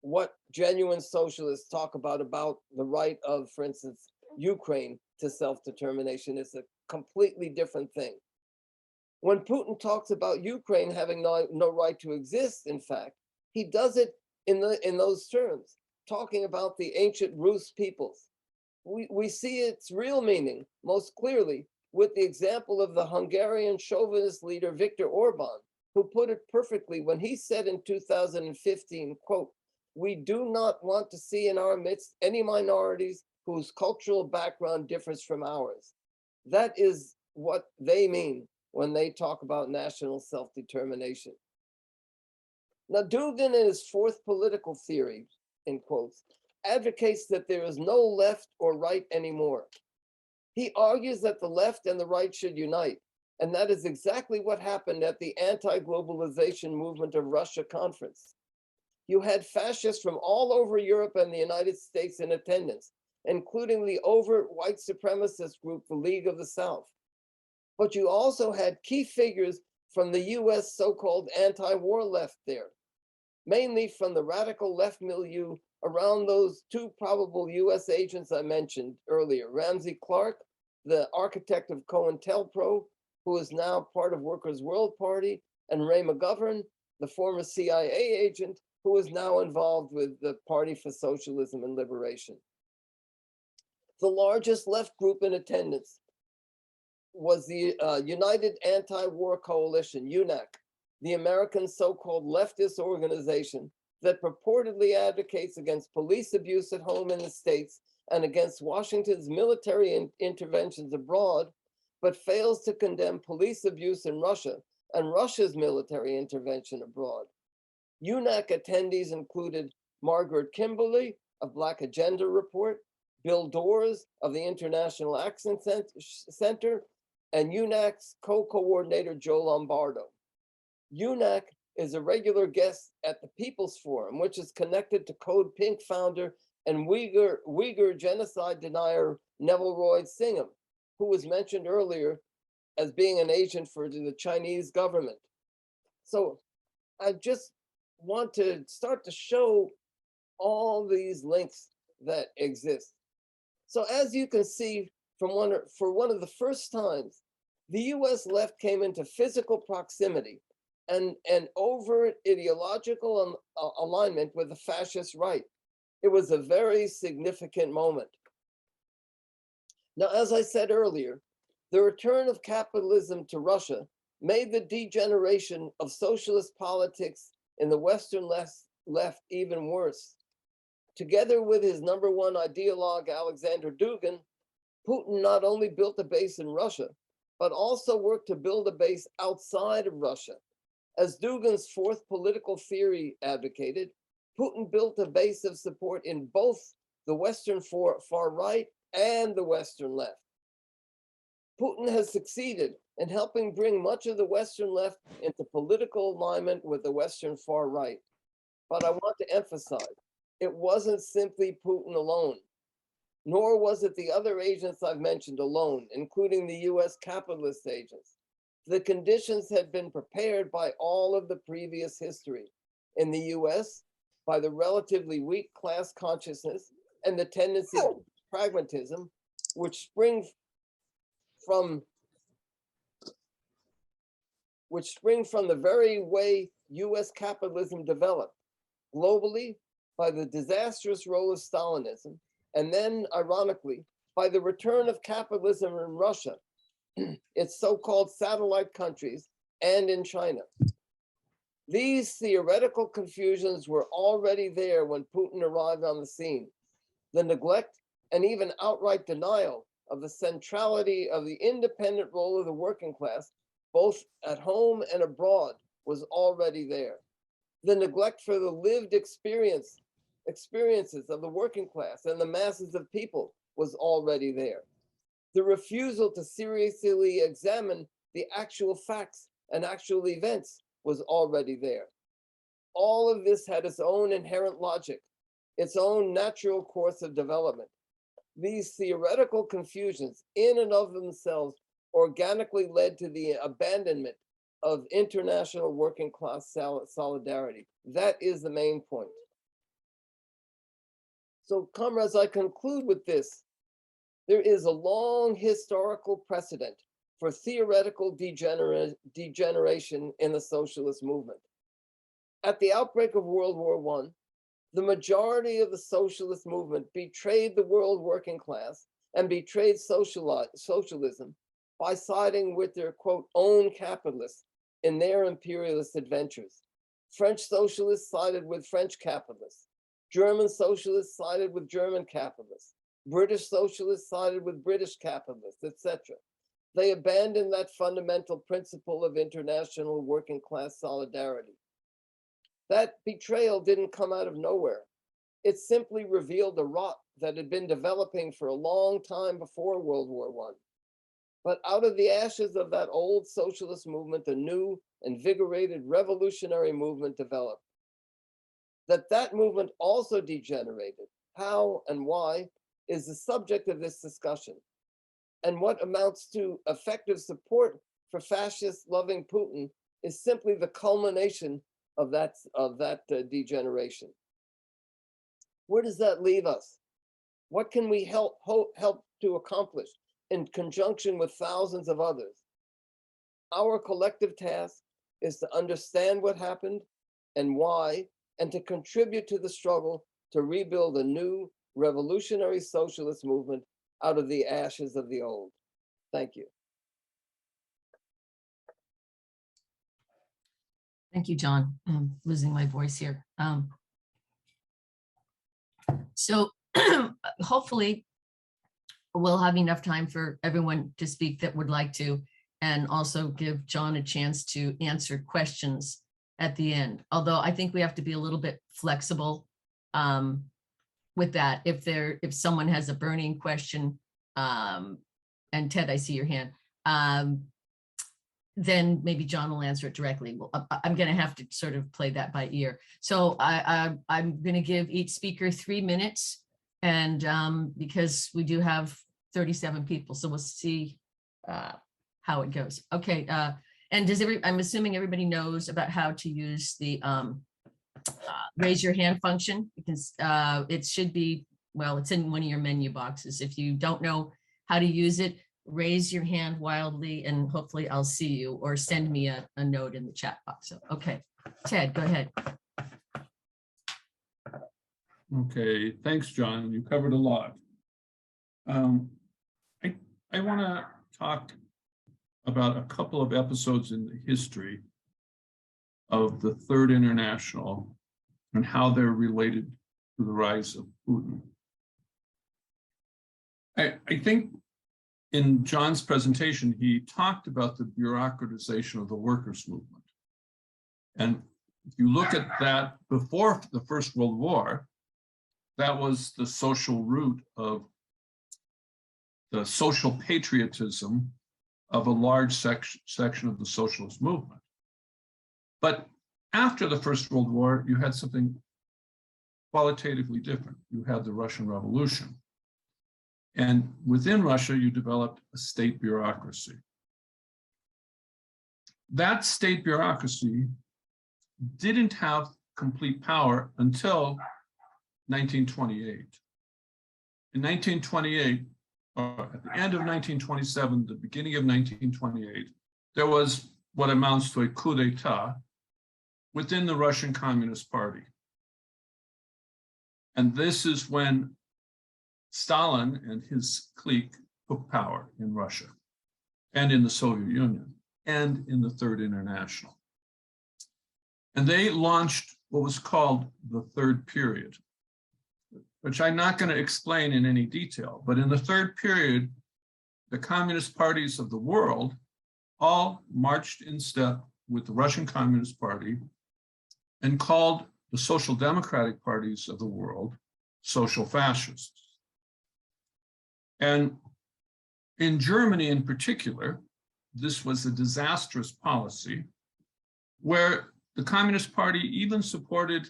what genuine socialists talk about the right of, for instance, Ukraine to self-determination. It's a completely different thing. When Putin talks about Ukraine having no right to exist, in fact, he does it in those terms, talking about the ancient Rus peoples. We see its real meaning most clearly with the example of the Hungarian chauvinist leader Viktor Orban, who put it perfectly when he said in 2015, quote, "We do not want to see in our midst any minorities whose cultural background differs from ours." That is what they mean when they talk about national self-determination. Now, Dugin, in his fourth political theory, in quotes, advocates that there is no left or right anymore. He argues that the left and the right should unite, and that is exactly what happened at the anti-globalization movement of Russia conference. You had fascists from all over Europe and the United States in attendance, including the overt white supremacist group, the League of the South. But you also had key figures from the US so-called anti-war left there, mainly from the radical left milieu around those two probable US agents I mentioned earlier, Ramsey Clark, the architect of COINTELPRO, who is now part of Workers' World Party, and Ray McGovern, the former CIA agent, who is now involved with the Party for Socialism and Liberation. The largest left group in attendance was the United Anti-War Coalition, UNAC, the American so-called leftist organization that purportedly advocates against police abuse at home in the States and against Washington's military interventions abroad, but fails to condemn police abuse in Russia and Russia's military intervention abroad. UNAC attendees included Margaret Kimberly of Black Agenda Report, Bill Dawes of the International Action Center, and UNAC's co-coordinator Joe Lombardo. UNAC is a regular guest at the People's Forum, which is connected to Code Pink founder and Uyghur genocide denier Neville Roy Singham, who was mentioned earlier as being an agent for the Chinese government. So I just want to start to show all these links that exist. So as you can see, for one of the first times, the US left came into physical proximity and overt ideological alignment with the fascist right. It was a very significant moment. Now, as I said earlier, the return of capitalism to Russia made the degeneration of socialist politics in the Western left even worse. Together with his #1 ideologue, Alexander Dugin, Putin not only built a base in Russia, but also worked to build a base outside of Russia. As Dugin's fourth political theory advocated, Putin built a base of support in both the Western far right and the Western left. Putin has succeeded in helping bring much of the Western left into political alignment with the Western far right. But I want to emphasize, it wasn't simply Putin alone, nor was it the other agents I've mentioned alone, including the US capitalist agents. The conditions had been prepared by all of the previous history. In the US, by the relatively weak class consciousness and the tendency to pragmatism, which spring from the very way US capitalism developed. Globally, by the disastrous role of Stalinism, and then, ironically, by the return of capitalism in Russia, its so-called satellite countries, and in China. These theoretical confusions were already there when Putin arrived on the scene. The neglect and even outright denial of the centrality of the independent role of the working class, both at home and abroad, was already there. The neglect for the lived experiences of the working class and the masses of people was already there. The refusal to seriously examine the actual facts and actual events was already there. All of this had its own inherent logic, its own natural course of development. These theoretical confusions in and of themselves organically led to the abandonment of international working class solidarity. That is the main point. So, comrades, I conclude with this. There is a long historical precedent for theoretical degeneration in the socialist movement. At the outbreak of World War I, the majority of the socialist movement betrayed the world working class and betrayed socialism by siding with their, quote, own capitalists in their imperialist adventures. French socialists sided with French capitalists. German socialists sided with German capitalists. British socialists sided with British capitalists, etc. They abandoned that fundamental principle of international working class solidarity. That betrayal didn't come out of nowhere. It simply revealed a rot that had been developing for a long time before World War I. But out of the ashes of that old socialist movement, a new, invigorated, revolutionary movement developed. That movement also degenerated. How and why is the subject of this discussion. And what amounts to effective support for fascist-loving Putin is simply the culmination of that degeneration. Where does that leave us? What can we help to accomplish in conjunction with thousands of others? Our collective task is to understand what happened and why, and to contribute to the struggle to rebuild a new revolutionary socialist movement out of the ashes of the old. Thank you.
Thank you, John. I'm losing my voice here. So hopefully we'll have enough time for everyone to speak that would like to, and also give John a chance to answer questions at the end. Although I think we have to be a little bit flexible with that. If someone has a burning question, and Ted, I see your hand, then maybe John will answer it directly. Well, I'm going to have to sort of play that by ear. So I'm going to give each speaker 3 minutes, and because we do have 37 people, so we'll see how it goes. Okay, and I'm assuming everybody knows about how to use the raise your hand function, because it should be, well, it's in one of your menu boxes. If you don't know how to use it, raise your hand wildly and hopefully I'll see you, or send me a note in the chat box. So, okay, Ted, go ahead.
Okay, thanks, John. You covered a lot. I want to talk about a couple of episodes in the history of the Third International and how they're related to the rise of Putin. I think in John's presentation, he talked about the bureaucratization of the workers' movement. And if you look at that before the First World War, that was the social root of the social patriotism of a large section of the socialist movement. But after the First World War, you had something qualitatively different. You had the Russian Revolution. And within Russia, you developed a state bureaucracy. That state bureaucracy didn't have complete power until 1928. In 1928, or at the end of 1927, the beginning of 1928, there was what amounts to a coup d'etat within the Russian Communist Party. And this is when Stalin and his clique took power in Russia and in the Soviet Union and in the Third International. And they launched what was called the Third Period, which I'm not going to explain in any detail. But in the Third Period, the communist parties of the world all marched in step with the Russian Communist Party and called the social democratic parties of the world social fascists. And in Germany in particular, this was a disastrous policy where the Communist Party even supported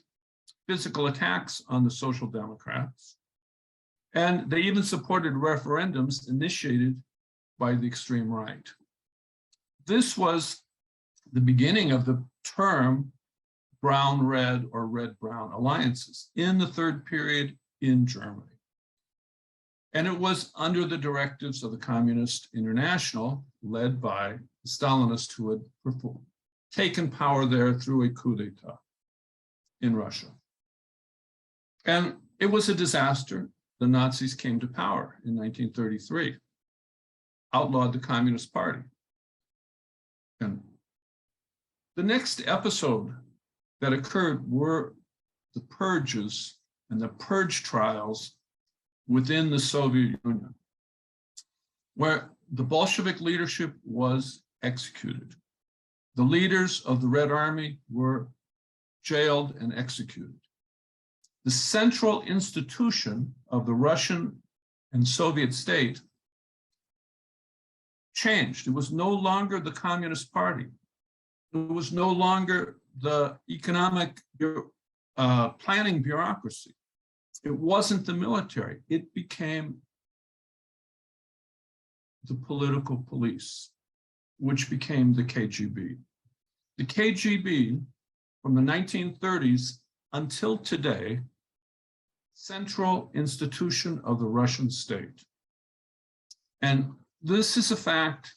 physical attacks on the Social Democrats, and they even supported referendums initiated by the extreme right. This was the beginning of the term brown-red or red-brown alliances in the Third Period in Germany. And it was under the directives of the Communist International, led by the Stalinists who had taken power there through a coup d'etat in Russia. And it was a disaster. The Nazis came to power in 1933, outlawed the Communist Party. And the next episode that occurred were the purges and the purge trials within the Soviet Union, where the Bolshevik leadership was executed. The leaders of the Red Army were jailed and executed. The central institution of the Russian and Soviet state changed. It was no longer the Communist Party. It was no longer the economic planning bureaucracy. It wasn't the military. It became the political police, which became the KGB. The KGB, from the 1930s until today, central institution of the Russian state. And this is a fact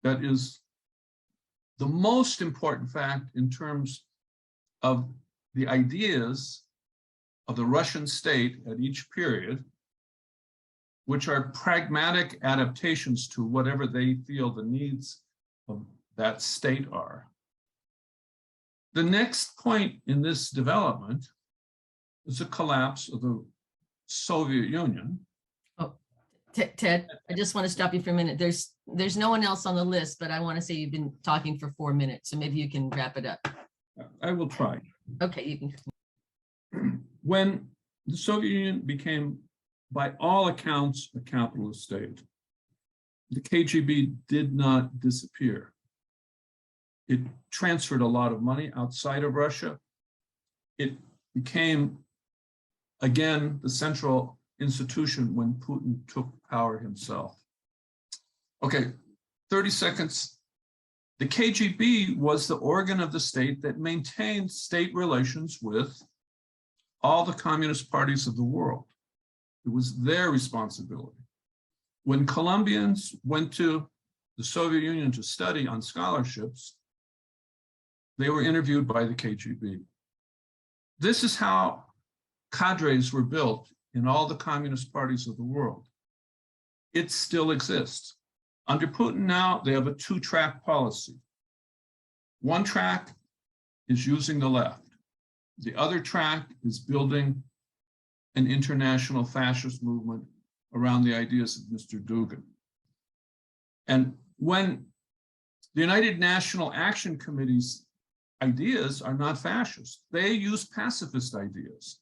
that is the most important fact in terms of the ideas of the Russian state at each period, which are pragmatic adaptations to whatever they feel the needs of that state are. The next point in this development is the collapse of the Soviet Union.
Oh, Ted, I just want to stop you for a minute. There's no one else on the list, but I want to say you've been talking for 4 minutes, so maybe you can wrap it up.
I will try.
Okay, you can.
When the Soviet Union became, by all accounts, a capitalist state, the KGB did not disappear. It transferred a lot of money outside of Russia. It became, again, the central institution when Putin took power himself. Okay, 30 seconds. The KGB was the organ of the state that maintained state relations with all the communist parties of the world. It was their responsibility. When Colombians went to the Soviet Union to study on scholarships, they were interviewed by the KGB. This is how cadres were built in all the communist parties of the world. It still exists. Under Putin now, they have a two-track policy. One track is using the left. The other track is building an international fascist movement around the ideas of Mr. Dugin. And when the United National Action Committee's ideas are not fascist, they use pacifist ideas.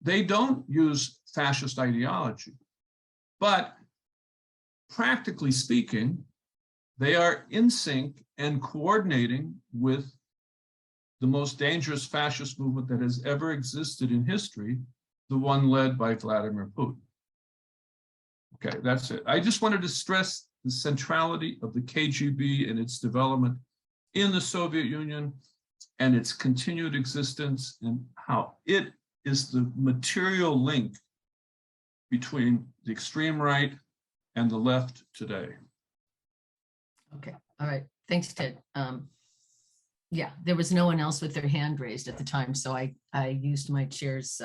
They don't use fascist ideology. But practically speaking, they are in sync and coordinating with the most dangerous fascist movement that has ever existed in history, the one led by Vladimir Putin. Okay, that's it. I just wanted to stress the centrality of the KGB and its development in the Soviet Union and its continued existence, and how it is the material link between the extreme right and the left today.
Okay, all right. Thanks, Ted. Yeah, there was no one else with their hand raised at the time, so I used my chair's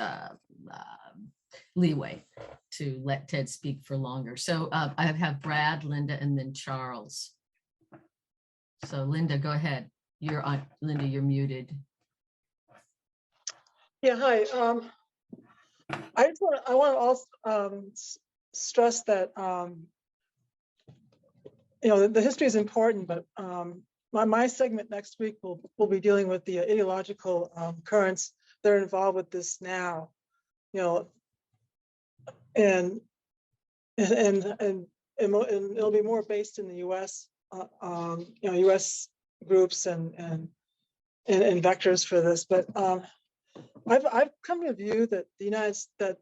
leeway to let Ted speak for longer. So I have Brad, Linda, and then Charles. So Linda, go ahead. You're on. Linda, you're muted.
Yeah, hi. I want to also stress that the history is important, but my segment next week will be dealing with the ideological currents that are involved with this now. And it'll be more based in the U.S. U.S. groups and vectors for this, but I've come to view that the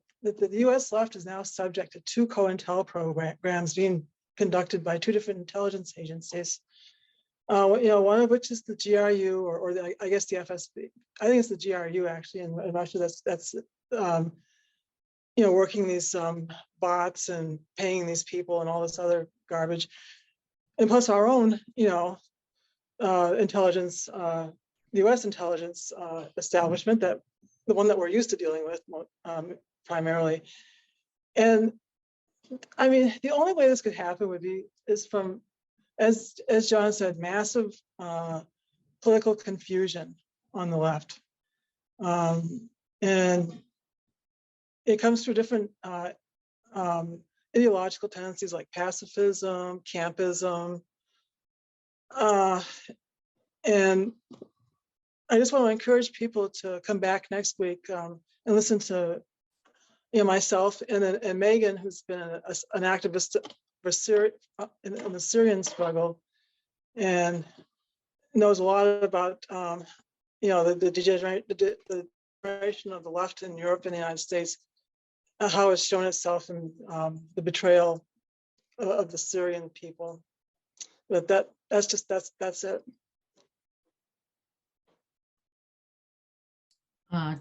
U.S. left is now subject to two COINTEL programs being conducted by two different intelligence agencies. One of which is the GRU, or I guess the FSB. I think it's the GRU actually in Russia. That's working these bots and paying these people and all this other garbage, and plus our own intelligence, the U.S. intelligence establishment, that the one that we're used to dealing with primarily. And I mean, the only way this could happen is from, as John said, massive political confusion on the left, and it comes through different ideological tendencies like pacifism, campism, and I just want to encourage people to come back next week and listen to myself and Megan, who's been an activist in the Syrian struggle and knows a lot about the degeneration of the left in Europe and the United States, how it's shown itself in the betrayal of the Syrian people. But that's it.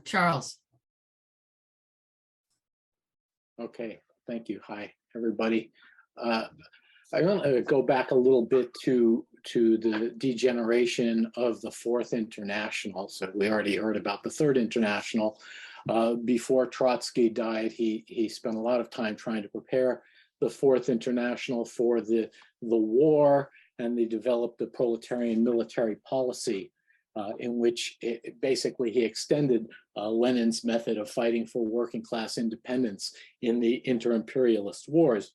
Charles.
Okay, thank you. Hi, everybody. I want to go back a little bit to the degeneration of the Fourth International. So we already heard about the Third International. Before Trotsky died, he spent a lot of time trying to prepare the Fourth International for the war, and they developed the proletarian military policy, in which basically he extended Lenin's method of fighting for working class independence in the inter-imperialist wars,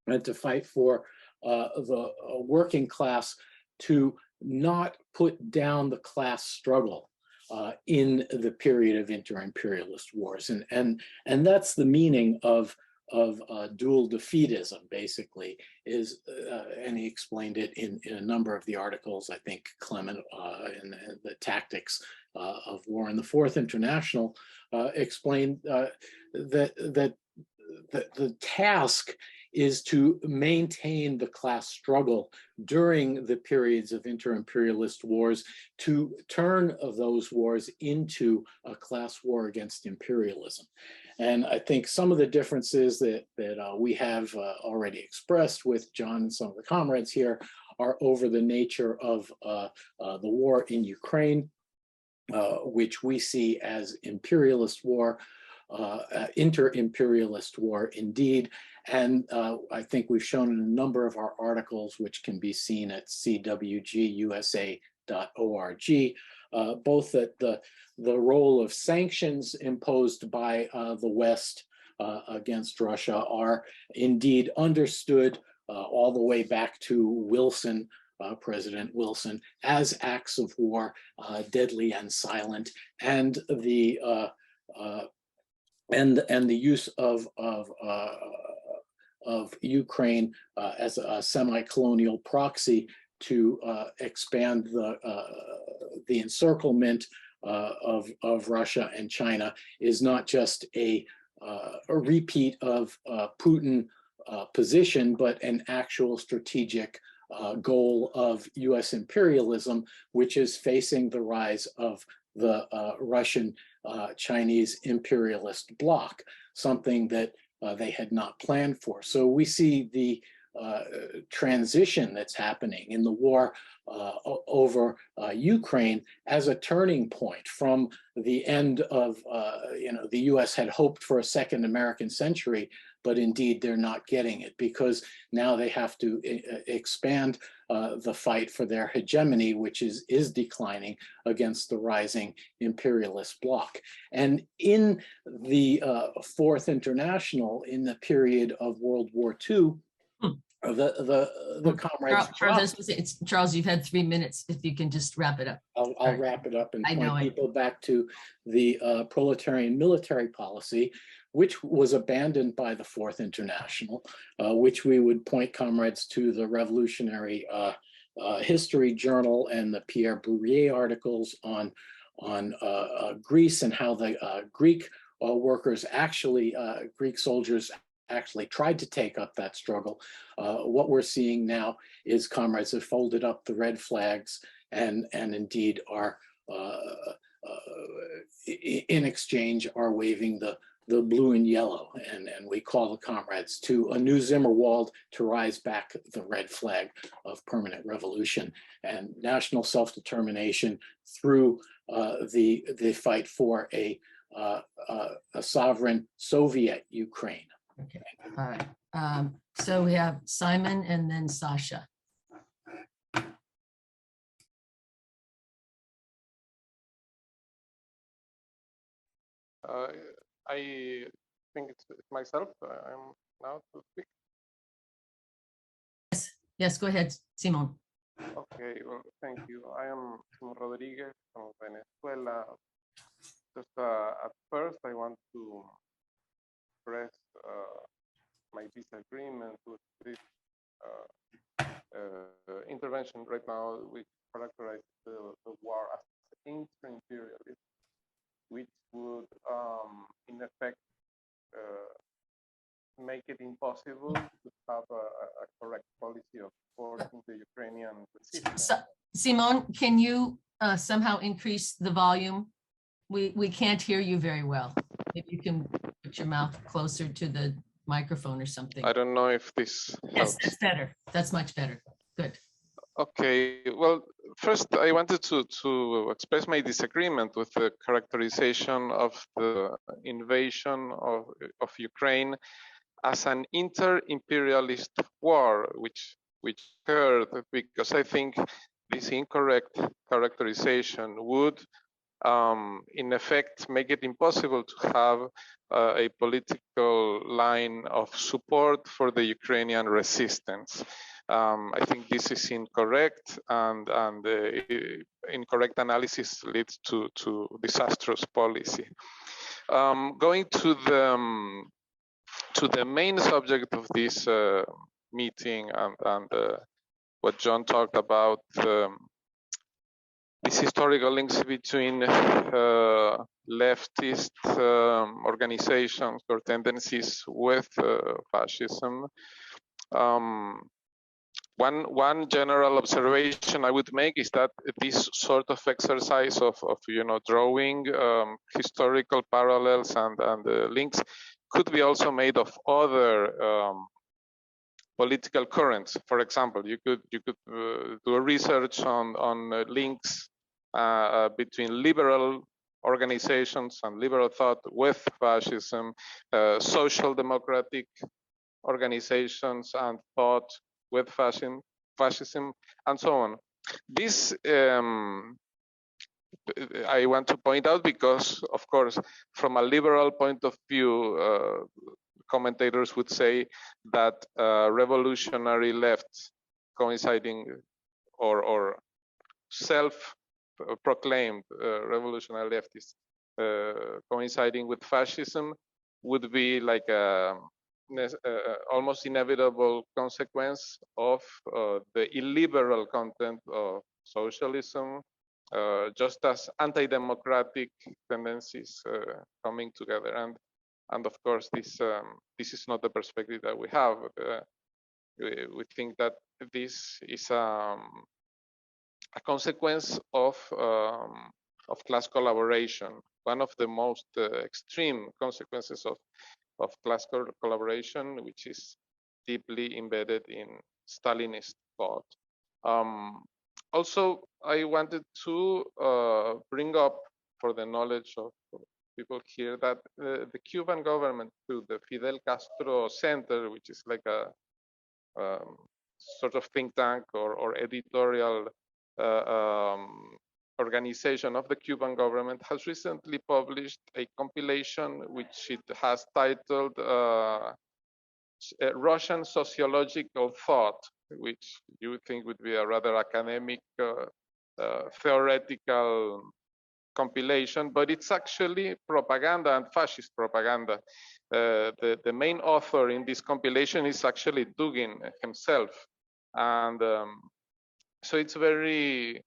and to fight for the working class to not put down the class struggle in the period of inter-imperialist wars. And that's the meaning of dual defeatism, basically, is, and he explained it in a number of the articles, I think Clement in the Tactics of War in the Fourth International explained that the task is to maintain the class struggle during the periods of inter-imperialist wars, to turn those wars into a class war against imperialism. And I think some of the differences that we have already expressed with John and some of the comrades here are over the nature of the war in Ukraine, which we see as imperialist war, inter-imperialist war indeed. And I think we've shown in a number of our articles, which can be seen at cwgusa.org, both that the role of sanctions imposed by the West against Russia are indeed understood all the way back to Wilson, President Wilson, as acts of war, deadly and silent, and the use of Ukraine as a semi-colonial proxy to expand the encirclement of Russia and China is not just a repeat of Putin position, but an actual strategic goal of US imperialism, which is facing the rise of the Russian Chinese imperialist bloc, something that they had not planned for. So we see the transition that's happening in the war over Ukraine as a turning point from the end of, the US had hoped for a second American century, but indeed they're not getting it because now they have to expand the fight for their hegemony, which is declining against the rising imperialist bloc. And in the Fourth International, in the period of World War II, the comrades.
Charles, you've had 3 minutes. If you can just wrap it up.
I'll wrap it up and point people back to the proletarian military policy, which was abandoned by the Fourth International, which we would point comrades to the Revolutionary History Journal and the Pierre Bourrier articles on Greece and how the Greek workers actually, Greek soldiers actually tried to take up that struggle. What we're seeing now is comrades have folded up the red flags and indeed are in exchange are waving the blue and yellow, and we call the comrades to a new Zimmerwald to rise back the red flag of permanent revolution and national self-determination through the fight for a sovereign Soviet Ukraine.
Okay, all right. So we have Simon and then Sasha.
I think it's myself. I'm now to speak.
Yes, go ahead, Simon.
Okay, well, thank you. I am Simon Rodriguez from Venezuela. Just at first, I want to express my disagreement with this intervention right now, which characterizes the war as inter-imperialist, which would, in effect, make it impossible to have a correct policy of supporting the Ukrainian resistance.
Simon, can you somehow increase the volume? We can't hear you very well. If you can put your mouth closer to the microphone or something.
I don't know if this helps.
Yes, that's better. That's much better. Good.
Okay, well, first I wanted to express my disagreement with the characterization of the invasion of Ukraine as an inter-imperialist war, which occurred, because I think this incorrect characterization would, in effect, make it impossible to have a political line of support for the Ukrainian resistance. I think this is incorrect, and incorrect analysis leads to disastrous policy. Going to the main subject of this meeting and what John talked about, these historical links between leftist organizations or tendencies with fascism. One general observation I would make is that this sort of exercise of drawing historical parallels and links could be also made of other political currents. For example, you could do a research on links between liberal organizations and liberal thought with fascism, social democratic organizations and thought with fascism, and so on. This I want to point out because, of course, from a liberal point of view, commentators would say that revolutionary left coinciding or self-proclaimed revolutionary leftists coinciding with fascism would be like a almost inevitable consequence of the illiberal content of socialism, just as anti-democratic tendencies coming together. And of course, this is not the perspective that we have. We think that this is a consequence of class collaboration. One of the most extreme consequences of class collaboration, which is deeply embedded in Stalinist thought. Also, I wanted to bring up for the knowledge of people here that the Cuban government, through the Fidel Castro Center, which is like a sort of think tank or editorial organization of the Cuban government, has recently published a compilation which it has titled Russian Sociological Thought, which you would think would be a rather academic, theoretical compilation, but it's actually propaganda and fascist propaganda. The main author in this compilation is actually Dugin himself. And so it's very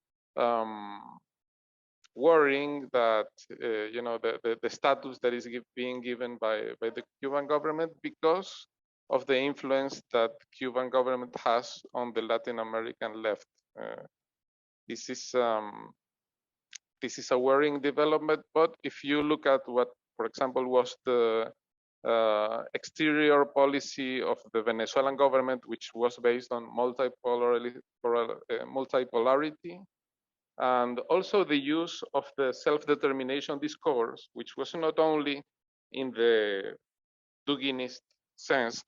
worrying that the status that is being given by the Cuban government because of the influence that the Cuban government has on the Latin American left. This is a worrying development, but if you look at what, for example, was the exterior policy of the Venezuelan government, which was based on multipolarity, and also the use of the self-determination discourse, which was not only in the Duginist sense,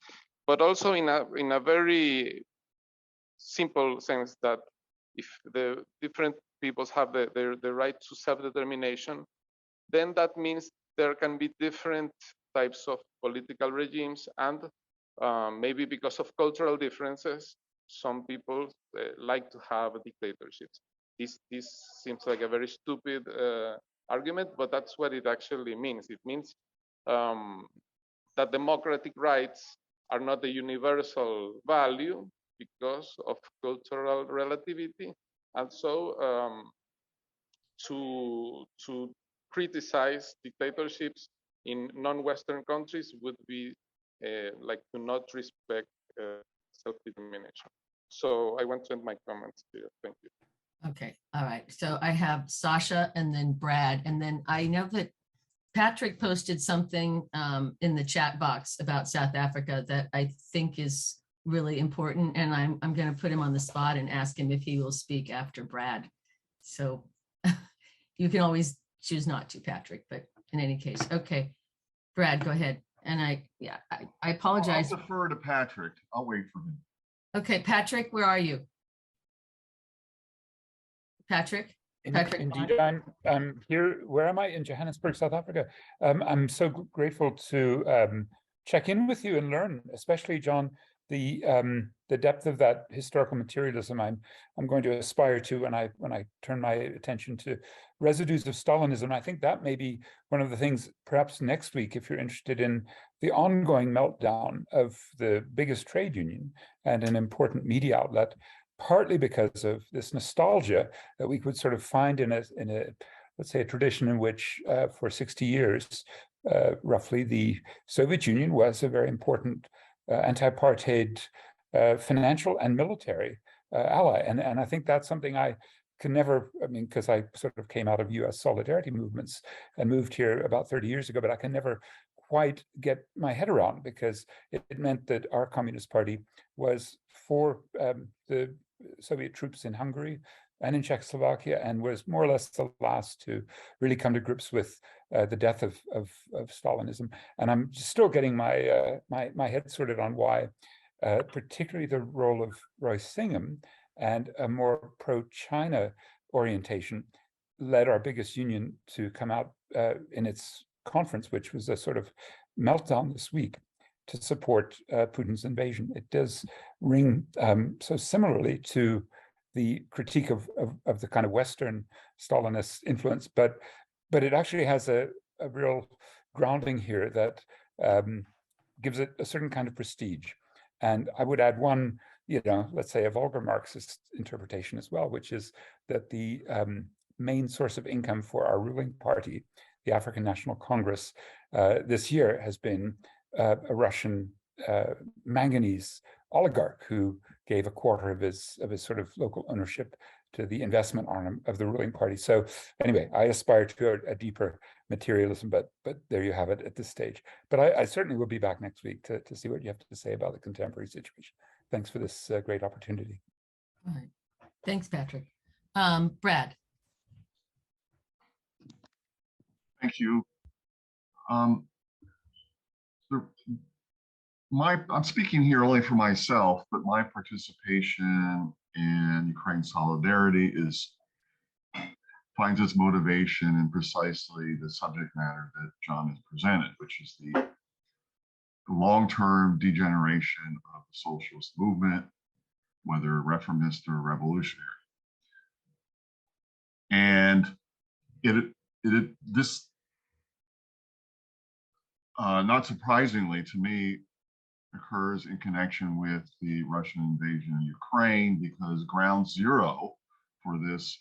but also in a very simple sense that if the different peoples have the right to self-determination, then that means there can be different types of political regimes, and maybe because of cultural differences, some people like to have dictatorships. This seems like a very stupid argument, but that's what it actually means. It means that democratic rights are not a universal value because of cultural relativity, and so to criticize dictatorships in non-Western countries would be like to not respect self-determination. So I want to end my comments here. Thank you.
Okay, all right. So I have Sasha and then Brad, and then I know that Patrick posted something in the chat box about South Africa that I think is really important, and I'm going to put him on the spot and ask him if he will speak after Brad. So you can always choose not to, Patrick, but in any case, okay. Brad, go ahead. And I apologize.
I'll defer to Patrick. I'll wait for him.
Okay, Patrick, where are you? Patrick?
Indeed, I'm here. Where am I? In Johannesburg, South Africa. I'm so grateful to check in with you and learn, especially John, the depth of that historical materialism I'm going to aspire to when I turn my attention to residues of Stalinism. I think that may be one of the things, perhaps next week, if you're interested in the ongoing meltdown of the biggest trade union and an important media outlet, partly because of this nostalgia that we could sort of find in a let's say a tradition in which for 60 years, roughly, the Soviet Union was a very important anti-apartheid financial and military ally. And I think that's something I can never, because I sort of came out of US solidarity movements and moved here about 30 years ago, but I can never quite get my head around, because it meant that our Communist Party was for the Soviet troops in Hungary and in Czechoslovakia, and was more or less the last to really come to grips with the death of Stalinism. And I'm still getting my my head sorted on why, particularly the role of Royce Singham and a more pro-China orientation led our biggest union to come out in its conference, which was a sort of meltdown this week, to support Putin's invasion. It does ring so similarly to the critique of the kind of Western Stalinist influence, but it actually has a real grounding here that gives it a certain kind of prestige. And I would add one, let's say a vulgar Marxist interpretation as well, which is that the main source of income for our ruling party, the African National Congress, this year has been a Russian manganese oligarch who gave a quarter of his sort of local ownership to the investment arm of the ruling party. So anyway, I aspire to a deeper materialism, but there you have it at this stage. But I certainly will be back next week to see what you have to say about the contemporary situation. Thanks for this great opportunity.
All right. Thanks, Patrick. Brad.
Thank you. I'm speaking here only for myself, but my participation in Ukraine solidarity finds its motivation in precisely the subject matter that John has presented, which is the long-term degeneration of the socialist movement, whether reformist or revolutionary. And this, not surprisingly to me, occurs in connection with the Russian invasion of Ukraine, because ground zero for this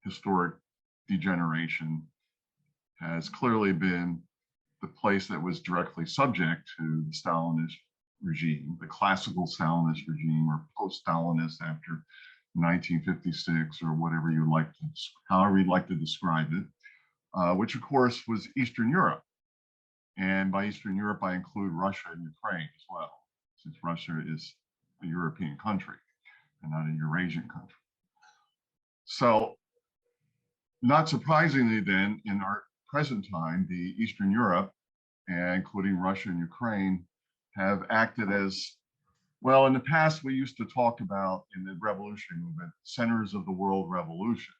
historic degeneration has clearly been the place that was directly subject to the Stalinist regime, the classical Stalinist regime, or post-Stalinist after 1956, or whatever you like to, however you'd like to describe it, which of course was Eastern Europe. And by Eastern Europe, I include Russia and Ukraine as well, since Russia is a European country and not a Eurasian country. So, not surprisingly then, in our present time, the Eastern Europe, including Russia and Ukraine, have acted as, well, in the past, we used to talk about, in the revolutionary movement, centers of the world revolution.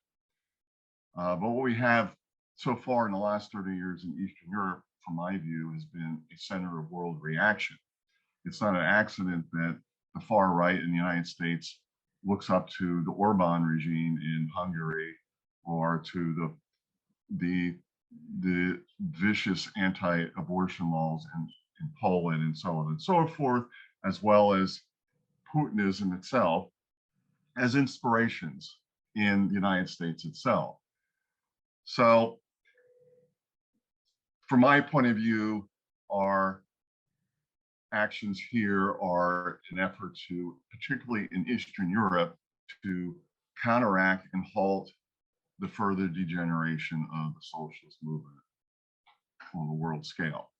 But what we have so far in the last 30 years in Eastern Europe, from my view, has been a center of world reaction. It's not an accident that the far right in the United States looks up to the Orban regime in Hungary, or to the vicious anti-abortion laws in Poland, and so on and so forth, as well as Putinism itself, as inspirations in the United States itself. So, from my point of view, our actions here are an effort to, particularly in Eastern Europe, to counteract and halt the further degeneration of the socialist movement on the world scale.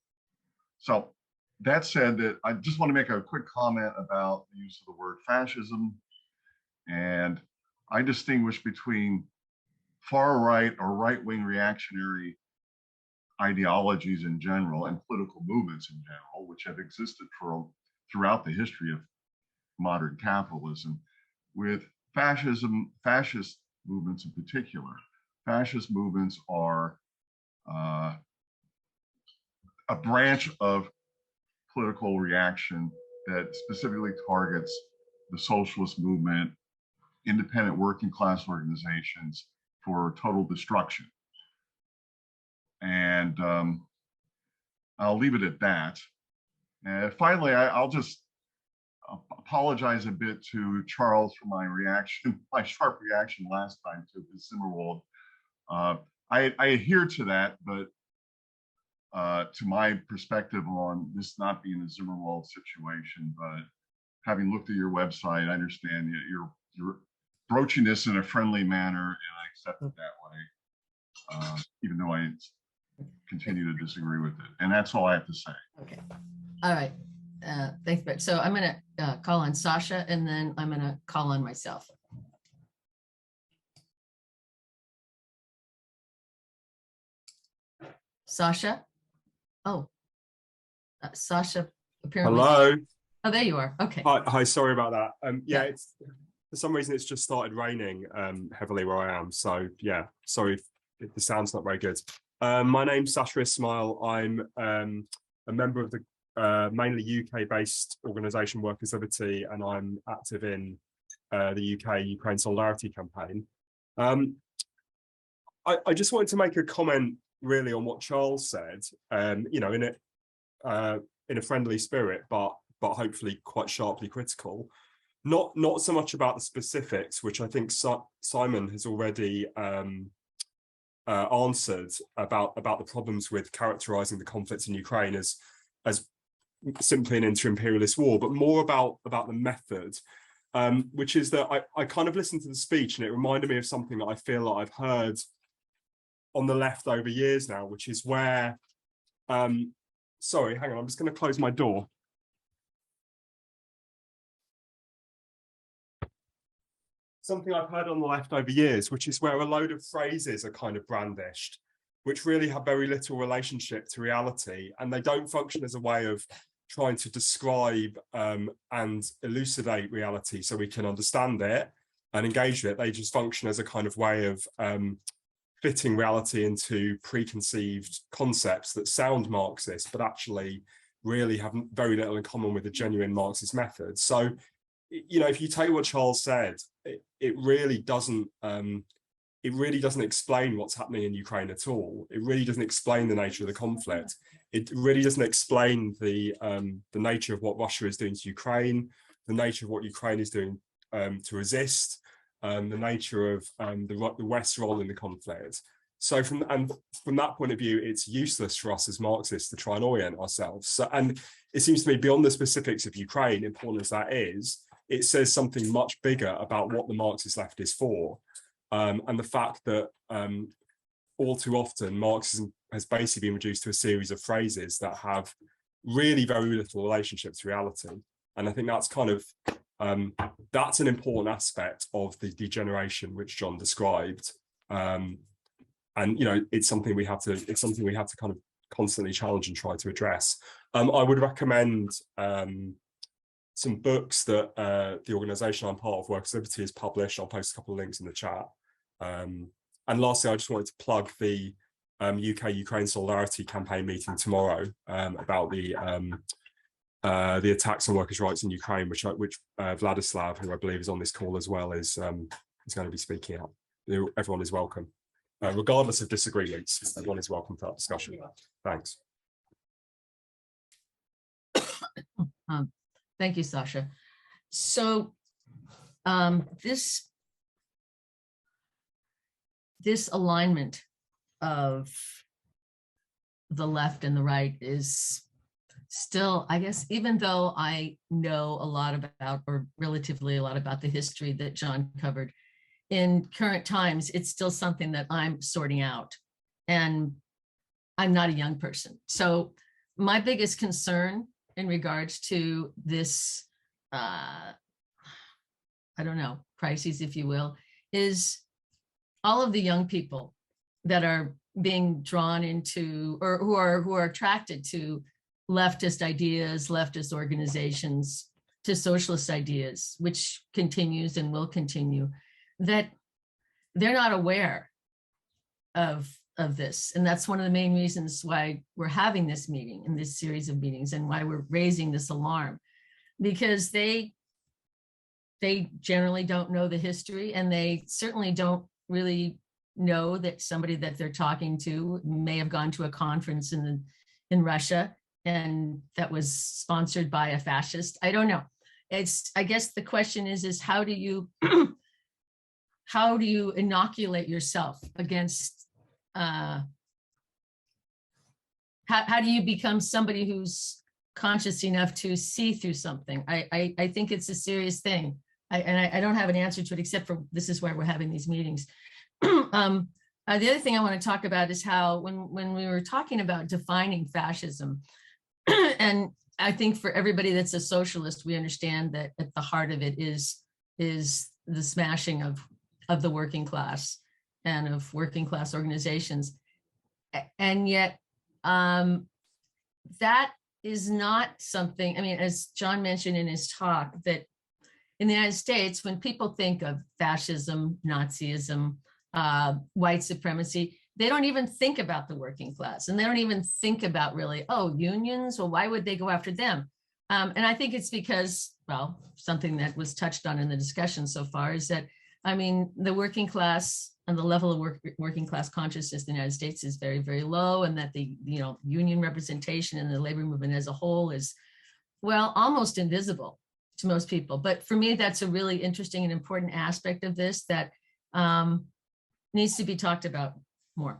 So that said, that I just want to make a quick comment about the use of the word fascism. And I distinguish between far right or right-wing reactionary ideologies in general and political movements in general, which have existed throughout the history of modern capitalism, with fascism, fascist movements in particular. Fascist movements are a branch of political reaction that specifically targets the socialist movement, independent working class organizations, for total destruction. And I'll leave it at that. And finally, I'll just apologize a bit to Charles for my reaction, my sharp reaction last time to the Zimmerwald. I adhere to that, but to my perspective on this not being a Zimmerwald situation, but having looked at your website, I understand that you're broaching this in a friendly manner, and I accept it that way, even though I continue to disagree with it. And that's all I have to say.
Okay. All right. Thanks, Brett. So I'm going to call on Sasha, and then I'm going to call on myself. Sasha? Oh, Sasha apparently.
Hello.
Oh, there you are. Okay.
Hi, sorry about that. Yeah, it's for some reason it's just started raining heavily where I am. So yeah, sorry if the sound's not very good. My name's Sasha Ismail. I'm a member of the mainly UK-based organisation Workers' Liberty, and I'm active in the UK Ukraine Solidarity campaign. I just wanted to make a comment really on what Charles said. You know, in it, in a friendly spirit, but hopefully quite sharply critical. Not so much about the specifics, which I think Simon has already answered about the problems with characterizing the conflict in Ukraine as simply an inter-imperialist war, but more about the method, which is that I kind of listened to the speech and it reminded me of something that I feel like I've heard on the left over years now, which is where, sorry, hang on, I'm just going to close my door. Something I've heard on the left over years, which is where a load of phrases are kind of brandished, which really have very little relationship to reality, and they don't function as a way of trying to describe and elucidate reality so we can understand it and engage with it. They just function as a kind of way of fitting reality into preconceived concepts that sound Marxist, but actually really have very little in common with the genuine Marxist method. So, you know, if you take what Charles said, it really doesn't explain what's happening in Ukraine at all. It really doesn't explain the nature of the conflict. It really doesn't explain the nature of what Russia is doing to Ukraine, the nature of what Ukraine is doing to resist, the nature of the West's role in the conflict. So from that point of view, it's useless for us as Marxists to try and orient ourselves. So, and it seems to me, beyond the specifics of Ukraine, important as that is, it says something much bigger about what the Marxist left is for. And the fact that all too often Marxism has basically been reduced to a series of phrases that have really very little relationship to reality. And I think that's kind of, that's an important aspect of the degeneration which John described. And, you know, it's something we have to kind of constantly challenge and try to address. I would recommend some books that the organisation I'm part of, Workers' Liberty, has published. I'll post a couple of links in the chat. And lastly, I just wanted to plug the UK-Ukraine Solidarity campaign meeting tomorrow about the attacks on workers' rights in Ukraine, which Vladislav, who I believe is on this call as well, is going to be speaking at. Everyone is welcome, regardless of disagreements. Everyone is welcome to that discussion. Thanks.
Thank you, Sasha. So this alignment of the left and the right is still, I guess, even though I know a lot about, or relatively a lot about, the history that John covered, in current times, it's still something that I'm sorting out. And I'm not a young person. So my biggest concern in regards to this, I don't know, crises, if you will, is all of the young people that are being drawn into, or who are attracted to leftist ideas, leftist organizations, to socialist ideas, which continues and will continue, that they're not aware of this. And that's one of the main reasons why we're having this meeting and this series of meetings, and why we're raising this alarm, because they generally don't know the history, and they certainly don't really know that somebody that they're talking to may have gone to a conference in Russia, and that was sponsored by a fascist. I don't know. I guess the question is how do you inoculate yourself against, how do you become somebody who's conscious enough to see through something? I think it's a serious thing. I don't have an answer to it, except for this is why we're having these meetings. The other thing I want to talk about is how when we were talking about defining fascism, and I think for everybody that's a socialist, we understand that at the heart of it is the smashing of the working class and of working class organizations. And yet that is not something, I mean, as John mentioned in his talk, that in the United States, when people think of fascism, Nazism, white supremacy, they don't even think about the working class, and they don't even think about really, oh, unions, well, why would they go after them? And I think it's because, well, something that was touched on in the discussion so far is that I mean, the working class and the level of working class consciousness in the United States is very, very low, and that the union representation and the labor movement as a whole is, well, almost invisible to most people. But for me, that's a really interesting and important aspect of this that needs to be talked about more.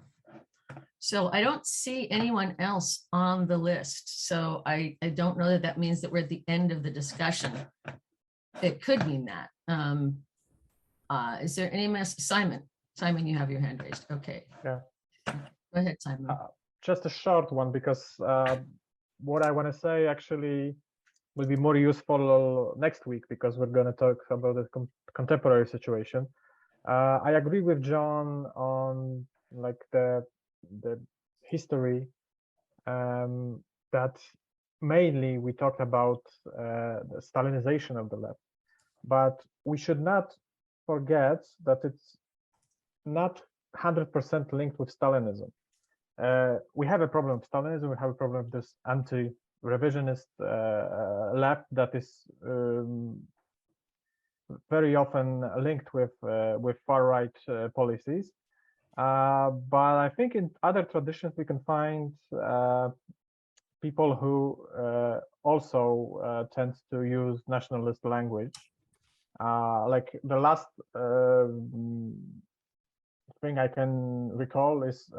So I don't see anyone else on the list. So I don't know that that means that we're at the end of the discussion. It could mean that. Is there any mess? Simon, you have your hand raised. Okay.
Yeah.
Go ahead, Simon.
Just a short one, because what I want to say actually will be more useful next week, because we're going to talk about the contemporary situation. I agree with John on like the history, that mainly we talked about the Stalinization of the left, but we should not forget that it's not 100% linked with Stalinism. We have a problem with Stalinism. We have a problem with this anti-revisionist left that is very often linked with far-right policies. But I think in other traditions we can find people who also tend to use nationalist language. Like the last thing I can recall is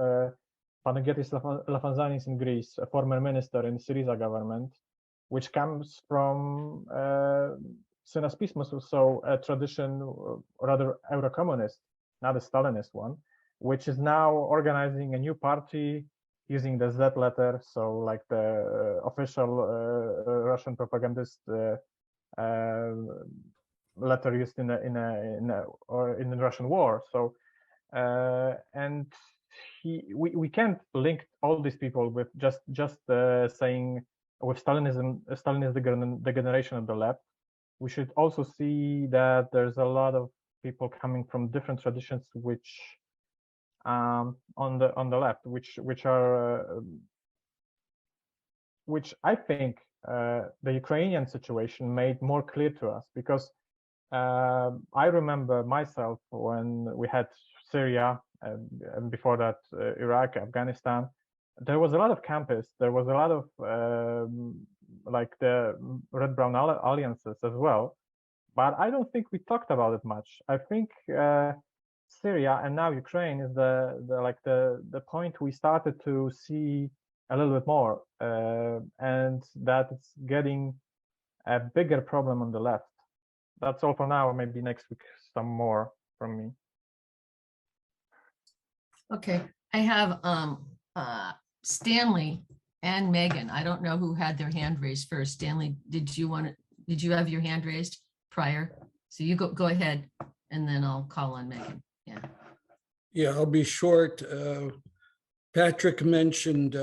Panagiotis Lafanzanis in Greece, a former minister in Syriza government, which comes from Synaspismus, so a tradition, rather Euro-communist, not a Stalinist one, which is now organizing a new party using the Z letter, so like the official Russian propagandist letter used in the Russian war. So and we can't link all these people with just saying with Stalinism, Stalinist degeneration of the left. We should also see that there's a lot of people coming from different traditions, which on the left, which I think the Ukrainian situation made more clear to us, because I remember myself when we had Syria and before that Iraq, Afghanistan. There was a lot of campus. There was a lot of like the red-brown alliances as well, but I don't think we talked about it much. I think Syria and now Ukraine is the point we started to see a little bit more, and that it's getting a bigger problem on the left. That's all for now. Maybe next week some more from me.
Okay, I have Stanley and Megan. I don't know who had their hand raised first. Stanley, did you have your hand raised prior? So you go ahead, and then I'll call on Megan. Yeah.
Yeah, I'll be short. Patrick mentioned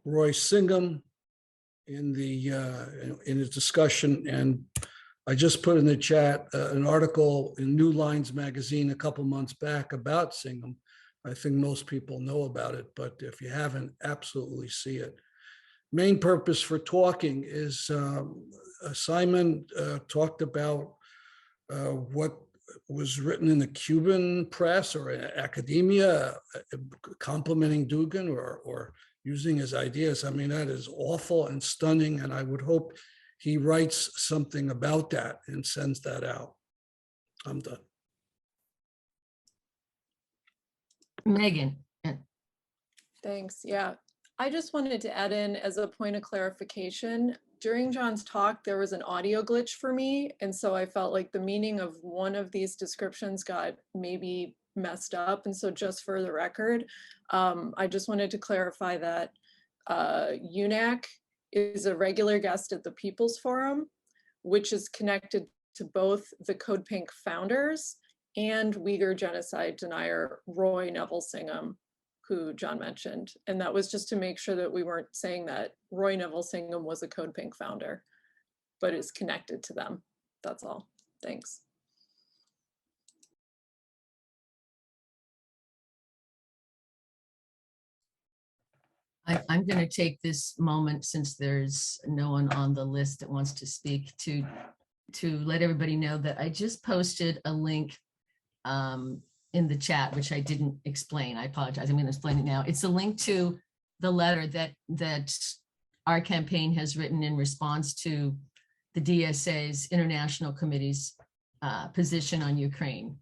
Roy Singham in his discussion, and I just put in the chat an article in New Lines magazine a couple months back about Singham. I think most people know about it, but if you haven't, absolutely see it. Main purpose for talking is Simon talked about what was written in the Cuban press or academia complimenting Dugin or using his ideas. I mean, that is awful and stunning, and I would hope he writes something about that and sends that out. I'm done.
Megan.
Thanks. Yeah, I just wanted to add in as a point of clarification. During John's talk, there was an audio glitch for me. And so I felt like the meaning of one of these descriptions got maybe messed up. And so just for the record, I just wanted to clarify that UNAC is a regular guest at the People's Forum, which is connected to both the Code Pink founders and Uyghur genocide denier Roy Neville Singham, who John mentioned. And that was just to make sure that we weren't saying that Roy Neville Singham was a Code Pink founder, but is connected to them. That's all. Thanks.
I'm going to take this moment, since there's no one on the list that wants to speak, to to let everybody know that I just posted a link in the chat, which I didn't explain. I apologize. I'm going to explain it now. It's a link to the letter that our campaign has written in response to the DSA's International Committee's position on Ukraine.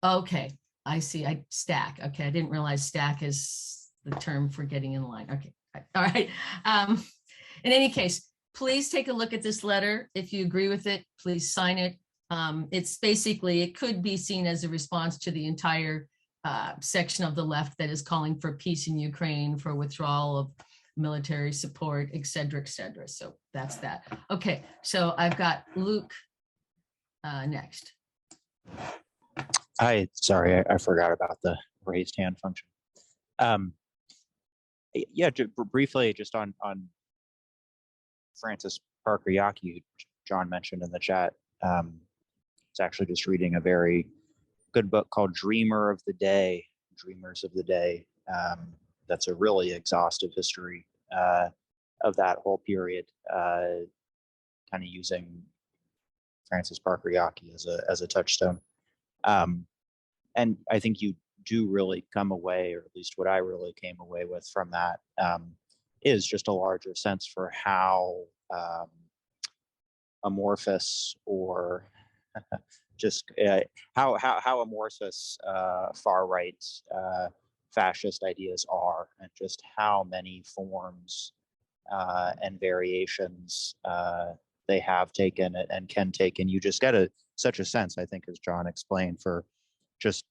Okay, I see. Stack. Okay, I didn't realize stack is the term for getting in line. Okay, all right. In any case, please take a look at this letter. If you agree with it, please sign it. It's basically, it could be seen as a response to the entire section of the left that is calling for peace in Ukraine, for withdrawal of military support, et cetera, et cetera. So that's that. Okay, so I've got Luke next.
Hi, sorry, I forgot about the raised hand function. Yeah, briefly, just on Francis Parker Yockey, John mentioned in the chat. It's actually just reading a very good book called Dreamers of the Day. That's a really exhaustive history of that whole period, kind of using Francis Parker Yockey as a touchstone. And I think you do really come away, or at least what I really came away with from that, is just a larger sense for how amorphous, or just how amorphous far right fascist ideas are, and just how many forms and variations they have taken and can take. And you just get such a sense, I think, as John explained, for just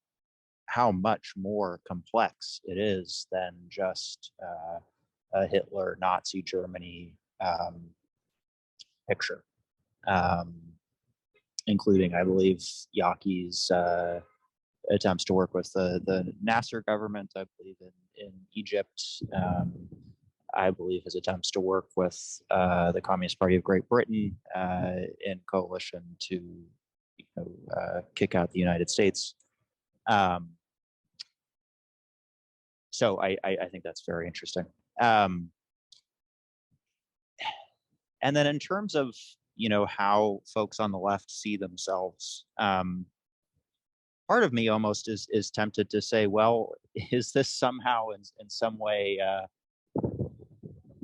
how much more complex it is than just a Hitler, Nazi Germany picture, including, I believe, Yockey's attempts to work with the Nasser government, I believe, in Egypt. I believe his attempts to work with the Communist Party of Great Britain in coalition to kick out the United States. So I think that's very interesting. And then in terms of how folks on the left see themselves, part of me almost is tempted to say, well, is this somehow in some way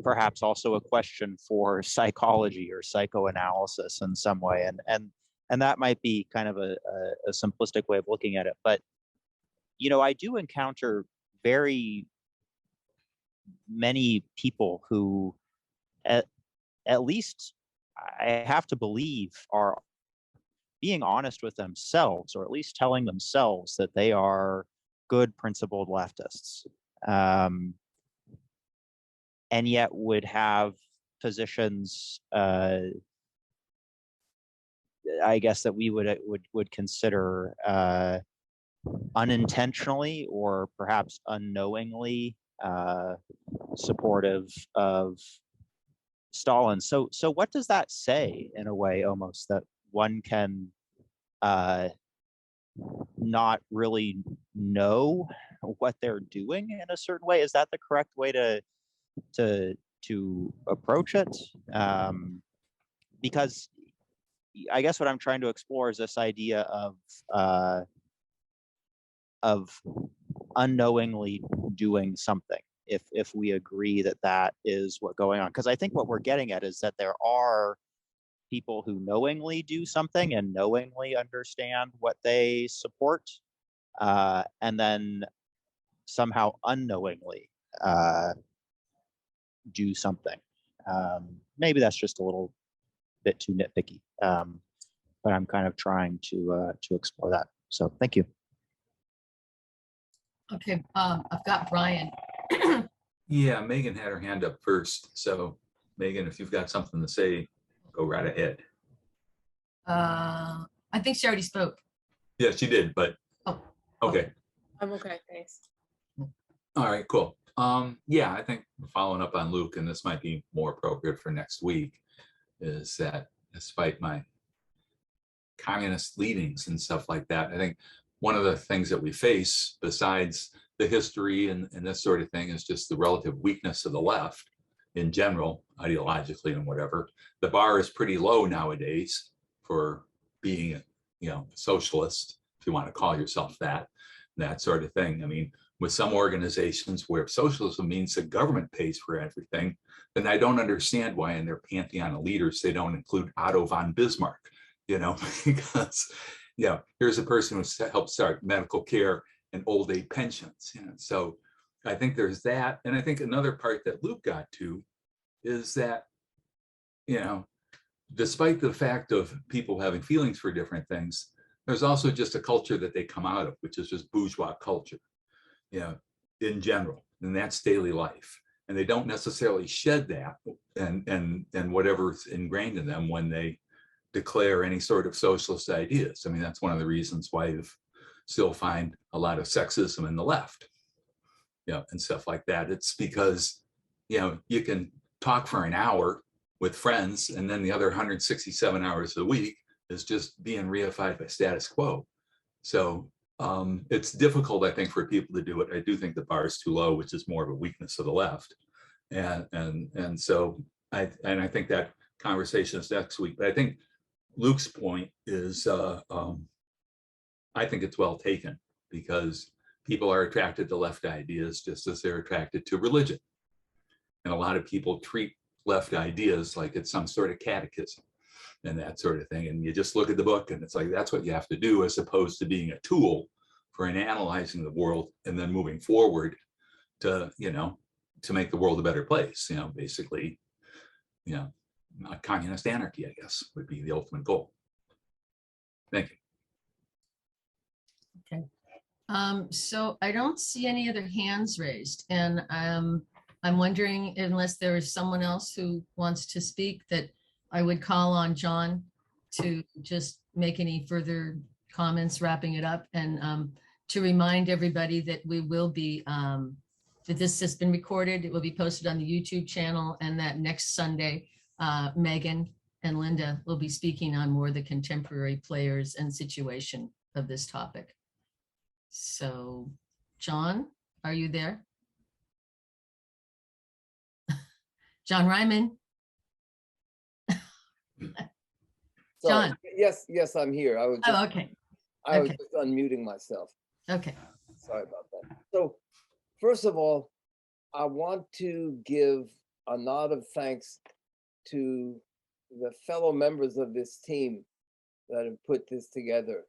perhaps also a question for psychology or psychoanalysis in some way? And that might be kind of a simplistic way of looking at it. But, I do encounter very many people who, at least I have to believe, are being honest with themselves, or at least telling themselves that they are good, principled leftists, and yet would have positions, I guess, that we would consider unintentionally or perhaps unknowingly supportive of Stalin. So what does that say, in a way, almost, that one can not really know what they're doing in a certain way? Is that the correct way to approach it? Because I guess what I'm trying to explore is this idea of unknowingly doing something, if we agree that is what's going on. Because I think what we're getting at is that there are people who knowingly do something and knowingly understand what they support, and then somehow unknowingly do something. Maybe that's just a little bit too nitpicky, but I'm kind of trying to explore that. So thank you.
Okay, I've got Brian.
Yeah, Megan had her hand up first. So Megan, if you've got something to say, go right ahead.
I think she already spoke.
Yeah, she did, but okay.
I'm okay, thanks.
All right, cool. Yeah, I think following up on Luke, and this might be more appropriate for next week, is that despite my communist leanings and stuff like that, I think one of the things that we face, besides the history and this sort of thing, is just the relative weakness of the left. in general, ideologically and whatever. The bar is pretty low nowadays for being, a socialist, if you want to call yourself that sort of thing. I mean, with some organizations where socialism means the government pays for everything, then I don't understand why in their pantheon of leaders they don't include Otto von Bismarck, because here's a person who helped start medical care and old age pensions. So I think there's that. And I think another part that Luke got to is that, despite the fact of people having feelings for different things, there's also just a culture that they come out of, which is just bourgeois culture, in general, and that's daily life. And they don't necessarily shed that and whatever's ingrained in them when they declare any sort of socialist ideas. I mean, that's one of the reasons why you still find a lot of sexism in the left, and stuff like that. It's because, you can talk for an hour with friends, and then the other 167 hours a week is just being reified by status quo. So it's difficult, I think, for people to do it. I do think the bar is too low, which is more of a weakness of the left. And so I think that conversation is next week. But I think Luke's point is, I think it's well taken, because people are attracted to left ideas just as they're attracted to religion. And a lot of people treat left ideas like it's some sort of catechism and that sort of thing. And you just look at the book and it's like, that's what you have to do, as opposed to being a tool for analyzing the world and then moving forward to, to make the world a better place, basically, communist anarchy, I guess, would be the ultimate goal. Thank you.
Okay. So I don't see any other hands raised, and I'm wondering, unless there is someone else who wants to speak, that I would call on John to just make any further comments, wrapping it up, and to remind everybody that we will be, that this has been recorded. It will be posted on the YouTube channel, and that next Sunday, Megan and Linda will be speaking on more of the contemporary players and situation of this topic. So, John, are you there? John Reimann. John.
Yes, I'm here. I was just,
okay.
I was just unmuting myself.
Okay.
Sorry about that. So, first of all, I want to give a nod of thanks to the fellow members of this team that have put this together.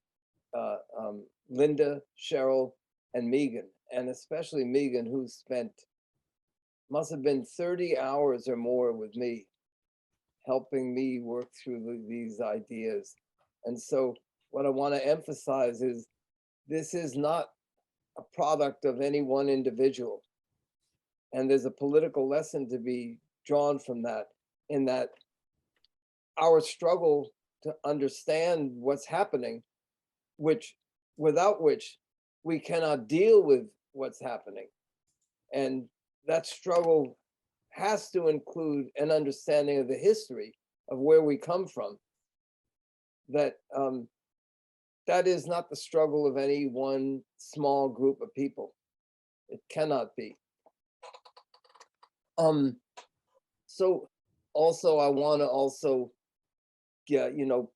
Linda, Cheryl, and Megan, and especially Megan, who must have been 30 hours or more with me, helping me work through these ideas. And so what I want to emphasize is this is not a product of any one individual. And there's a political lesson to be drawn from that, in that our struggle to understand what's happening, without which we cannot deal with what's happening. And that struggle has to include an understanding of the history of where we come from. That is not the struggle of any one small group of people. It cannot be. So also I want to also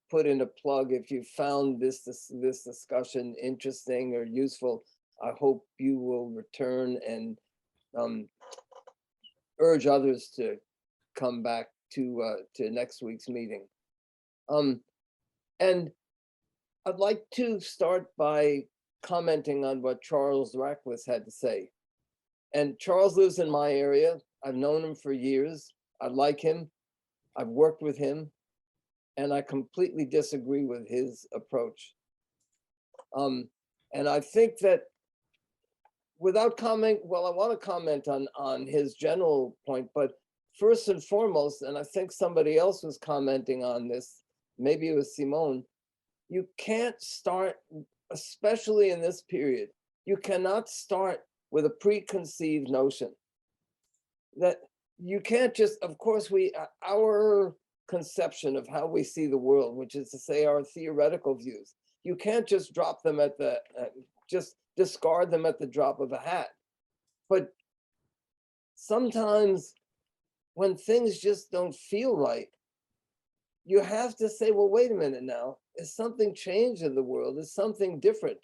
put in a plug. If you found this discussion interesting or useful, I hope you will return and urge others to come back to next week's meeting. And I'd like to start by commenting on what Charles Rackless had to say. And Charles lives in my area. I've known him for years. I like him. I've worked with him. And I completely disagree with his approach. And I think that without comment, well, I want to comment on his general point, but first and foremost, and I think somebody else was commenting on this, maybe it was Simone, you can't start, especially in this period, you cannot start with a preconceived notion. That you can't just, of course, our conception of how we see the world, which is to say our theoretical views, you can't just drop them at the, just discard them at the drop of a hat. But sometimes when things just don't feel right, you have to say, well, wait a minute now, is something changed in the world? Is something different?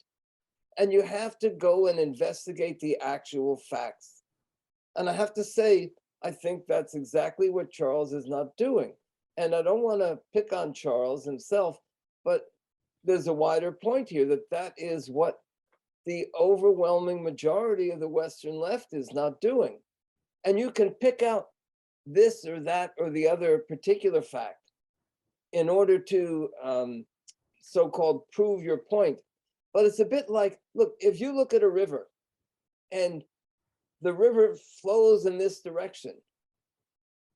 And you have to go and investigate the actual facts. And I have to say, I think that's exactly what Charles is not doing. And I don't want to pick on Charles himself, but there's a wider point here that that is what the overwhelming majority of the Western left is not doing. And you can pick out this or that or the other particular fact in order to so-called prove your point. But it's a bit like, look, if you look at a river and the river flows in this direction,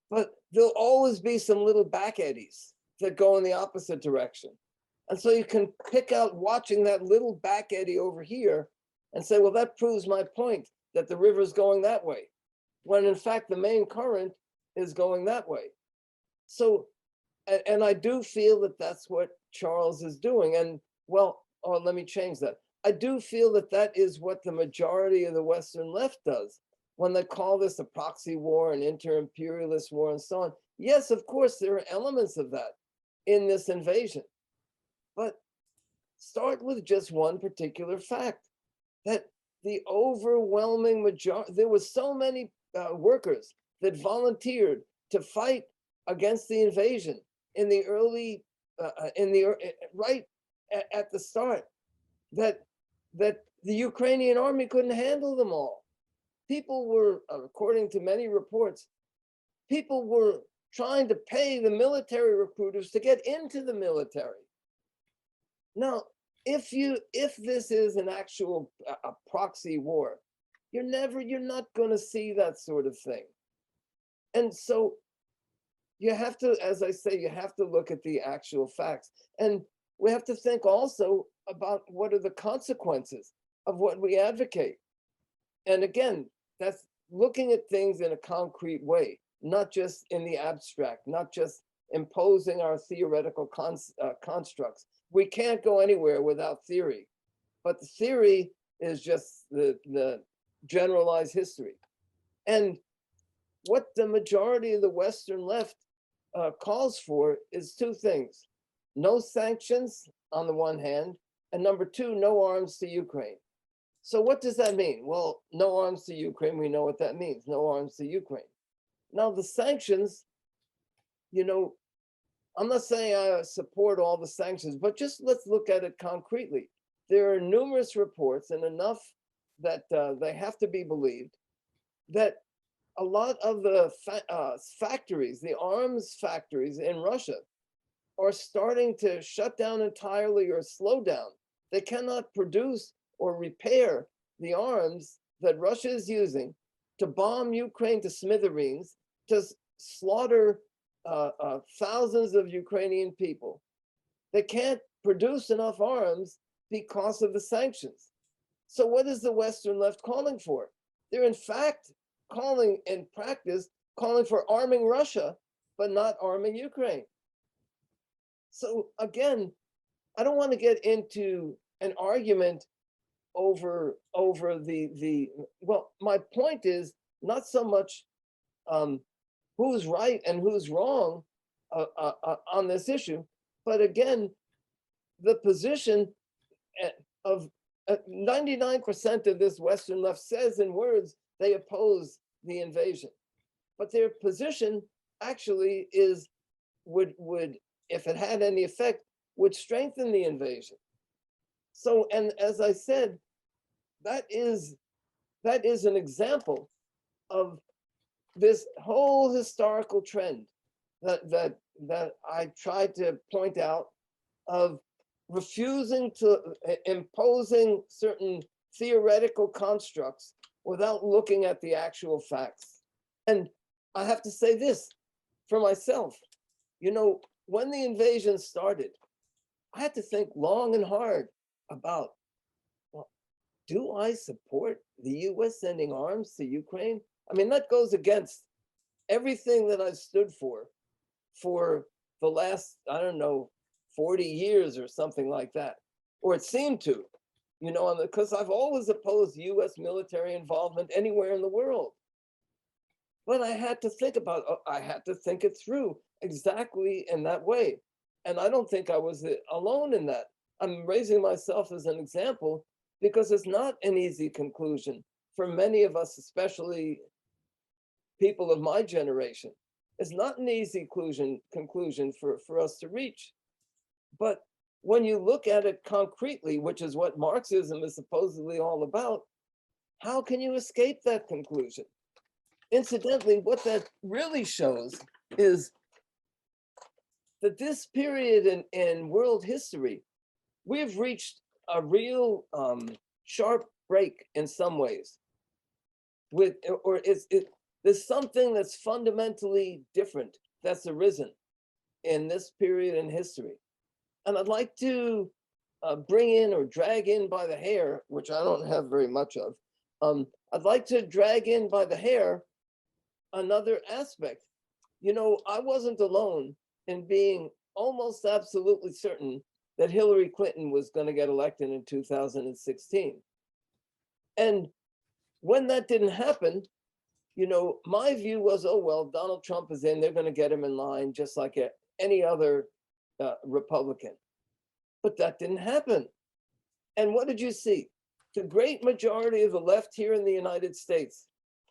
but there'll always be some little back eddies that go in the opposite direction. And so you can pick out watching that little back eddy over here and say, well, that proves my point that the river is going that way, when in fact the main current is going that way. So, and I do feel that that's what Charles is doing. And well, or let me change that. I do feel that that is what the majority of the Western left does when they call this a proxy war, an inter-imperialist war, and so on. Yes, of course, there are elements of that in this invasion. But start with just one particular fact, that the overwhelming majority, there were so many workers that volunteered to fight against the invasion in the early, right at the start, that the Ukrainian army couldn't handle them all. People were, according to many reports, people were trying to pay the military recruiters to get into the military. Now, if this is an actual a proxy war, you're not going to see that sort of thing. And so you have to, as I say, you have to look at the actual facts. And we have to think also about what are the consequences of what we advocate. And again, that's looking at things in a concrete way, not just in the abstract, not just imposing our theoretical constructs. We can't go anywhere without theory, but the theory is just the generalized history. And what the majority of the Western left calls for is two things: no sanctions on the one hand, and number two, no arms to Ukraine. So what does that mean? Well, no arms to Ukraine, we know what that means, no arms to Ukraine. Now the sanctions, you know, I'm not saying I support all the sanctions, but just let's look at it concretely. There are numerous reports, and enough that they have to be believed, that a lot of the factories, the arms factories in Russia, are starting to shut down entirely or slow down. They cannot produce or repair the arms that Russia is using to bomb Ukraine to smithereens, to slaughter thousands of Ukrainian people. They can't produce enough arms because of the sanctions. So what is the Western left calling for? They're in fact calling, in practice, calling for arming Russia, but not arming Ukraine. So again, I don't want to get into an argument over well, my point is not so much who's right and who's wrong on this issue, but again, the position of 99% of this Western left says in words they oppose the invasion, but their position actually is would if it had any effect, would strengthen the invasion. So, and as I said, that is an example of this whole historical trend that I tried to point out, of refusing to imposing certain theoretical constructs without looking at the actual facts. And I have to say this for myself, you know, when the invasion started, I had to think long and hard about, well, do I support the US sending arms to Ukraine? I mean, that goes against everything that I've stood for the last, I don't know, 40 years or something like that, or it seemed to, you know, because I've always opposed US military involvement anywhere in the world. But I had to think about, I had to think it through exactly in that way. And I don't think I was alone in that. I'm raising myself as an example because it's not an easy conclusion for many of us, especially people of my generation. It's not an easy conclusion for us to reach. But when you look at it concretely, which is what Marxism is supposedly all about, how can you escape that conclusion? Incidentally, what that really shows is that this period in world history, we've reached a real sharp break in some ways. There's something that's fundamentally different that's arisen in this period in history. And I'd like to bring in or drag in by the hair, which I don't have very much of. I'd like to drag in by the hair another aspect. You know, I wasn't alone in being almost absolutely certain that Hillary Clinton was going to get elected in 2016. And when that didn't happen, you know, my view was, oh, well, Donald Trump is in, they're going to get him in line just like any other Republican. But that didn't happen. And what did you see? The great majority of the left here in the United States,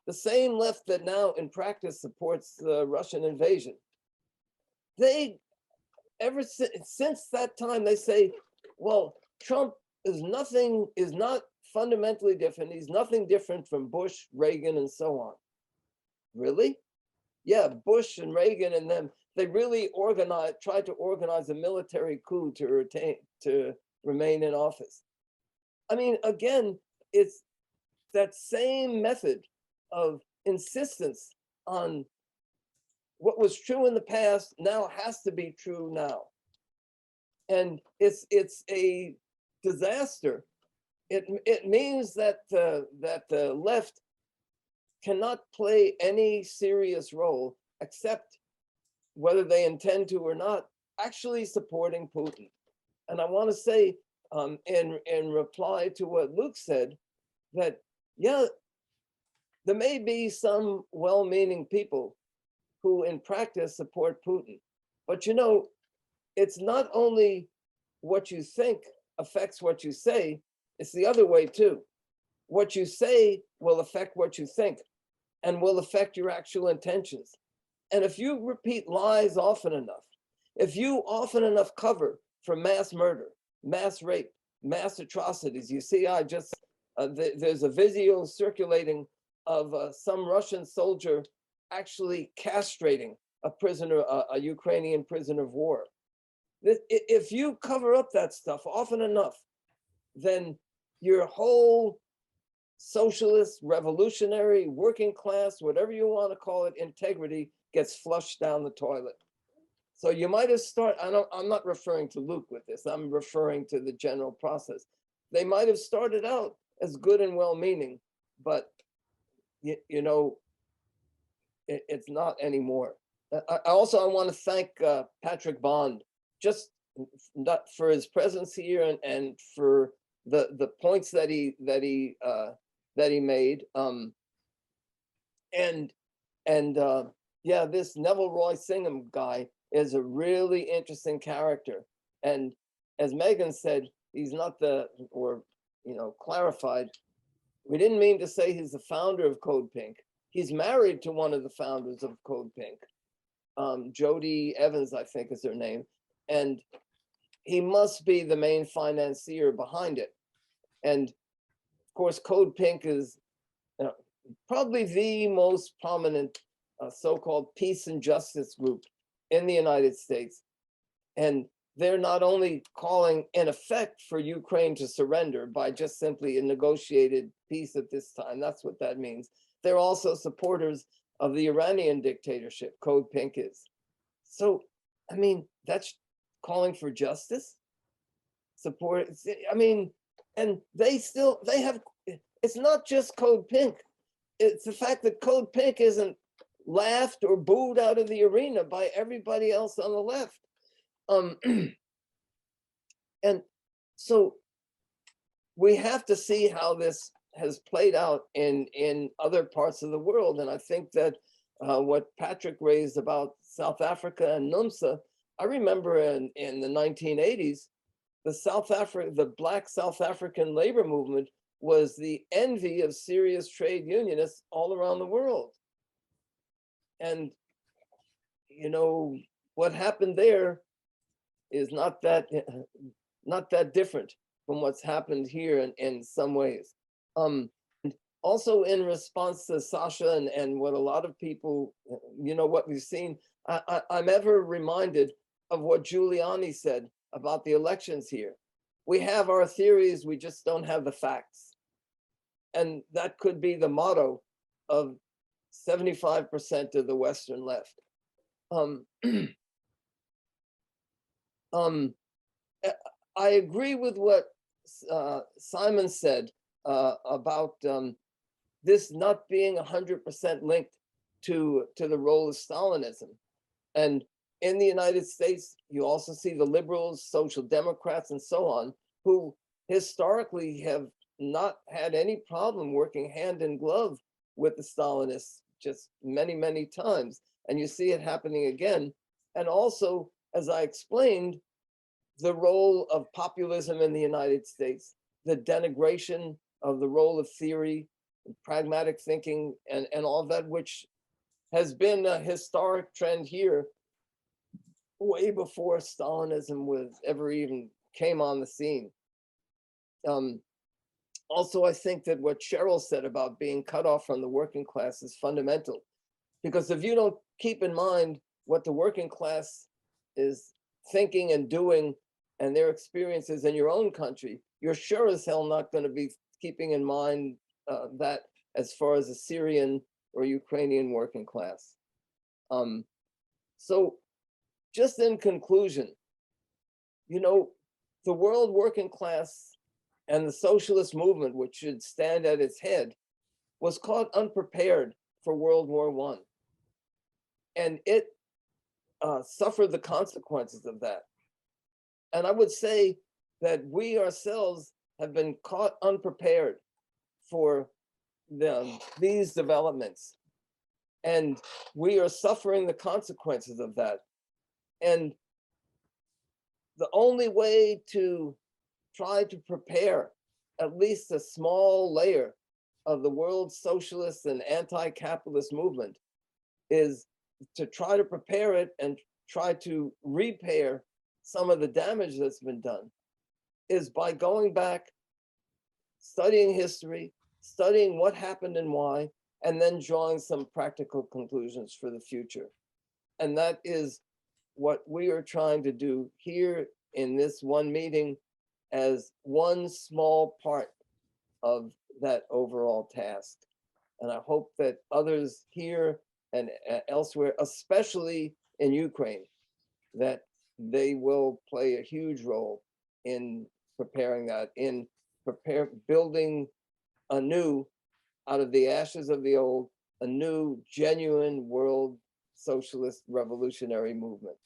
the same left that now in practice supports the Russian invasion, they, ever since that time, they say, well, Trump is not fundamentally different. He's nothing different from Bush, Reagan, and so on. Really? Yeah, Bush and Reagan and them, they really tried to organize a military coup to remain in office. I mean, again, it's that same method of insistence on what was true in the past now has to be true now. And it's a disaster. It means that the left cannot play any serious role except, whether they intend to or not, actually supporting Putin. And I want to say, in reply to what Luke said, that yeah, there may be some well-meaning people who in practice support Putin, but you know, it's not only what you think affects what you say, it's the other way too. What you say will affect what you think and will affect your actual intentions. And if you repeat lies often enough, if you often enough cover for mass murder, mass rape, mass atrocities, you see, there's a video circulating of some Russian soldier actually castrating a prisoner, a Ukrainian prisoner of war. If you cover up that stuff often enough, then your whole socialist, revolutionary, working class, whatever you want to call it, integrity gets flushed down the toilet. So you might have started, I'm not referring to Luke with this, I'm referring to the general process. They might have started out as good and well-meaning, but you know, it's not anymore. I want to thank Patrick Bond, just not for his presence here and for the points that he made. Yeah, this Neville Roy Singham guy is a really interesting character. And as Megan said, he's not clarified. We didn't mean to say he's the founder of Code Pink. He's married to one of the founders of Code Pink. Jody Evans, I think is her name. And he must be the main financier behind it. And of course, Code Pink is probably the most prominent so-called peace and justice group in the United States. And they're not only calling in effect for Ukraine to surrender by just simply a negotiated peace at this time. That's what that means. They're also supporters of the Iranian dictatorship, Code Pink is. So, I mean, that's calling for justice, support. I mean, and they have, it's not just Code Pink. It's the fact that Code Pink isn't laughed or booed out of the arena by everybody else on the left. And so we have to see how this has played out in other parts of the world. And I think that what Patrick raised about South Africa and NUMSA, I remember in the 1980s, the Black South African labor movement was the envy of serious trade unionists all around the world. And, you know, what happened there is not that different from what's happened here in some ways. Also in response to Sasha and what a lot of people, you know, what we've seen, I'm ever reminded of what Giuliani said about the elections here. We have our theories, we just don't have the facts. And that could be the motto of 75% of the Western left. I agree with what Simon said about this not being 100% linked to the role of Stalinism. And in the United States, you also see the liberals, social democrats, and so on, who historically have not had any problem working hand in glove with the Stalinists just many, many times. And you see it happening again. And also, as I explained, the role of populism in the United States, the denigration of the role of theory, pragmatic thinking, and all that, which has been a historic trend here way before Stalinism ever even came on the scene. Also, I think that what Cheryl said about being cut off from the working class is fundamental, because if you don't keep in mind what the working class is thinking and doing and their experiences in your own country, you're sure as hell not going to be keeping in mind that as far as the Syrian or Ukrainian working class. So just in conclusion, you know, the world working class and the socialist movement, which should stand at its head, was caught unprepared for World War I. And it suffered the consequences of that. And I would say that we ourselves have been caught unprepared for these developments. And we are suffering the consequences of that. And the only way to try to prepare at least a small layer of the world socialist and anti-capitalist movement is to try to prepare it and try to repair some of the damage that's been done, is by going back, studying history, studying what happened and why, and then drawing some practical conclusions for the future. And that is what we are trying to do here in this one meeting as one small part of that overall task. And I hope that others here and elsewhere, especially in Ukraine, that they will play a huge role in preparing that, in building anew out of the ashes of the old, a new genuine world socialist revolutionary movement.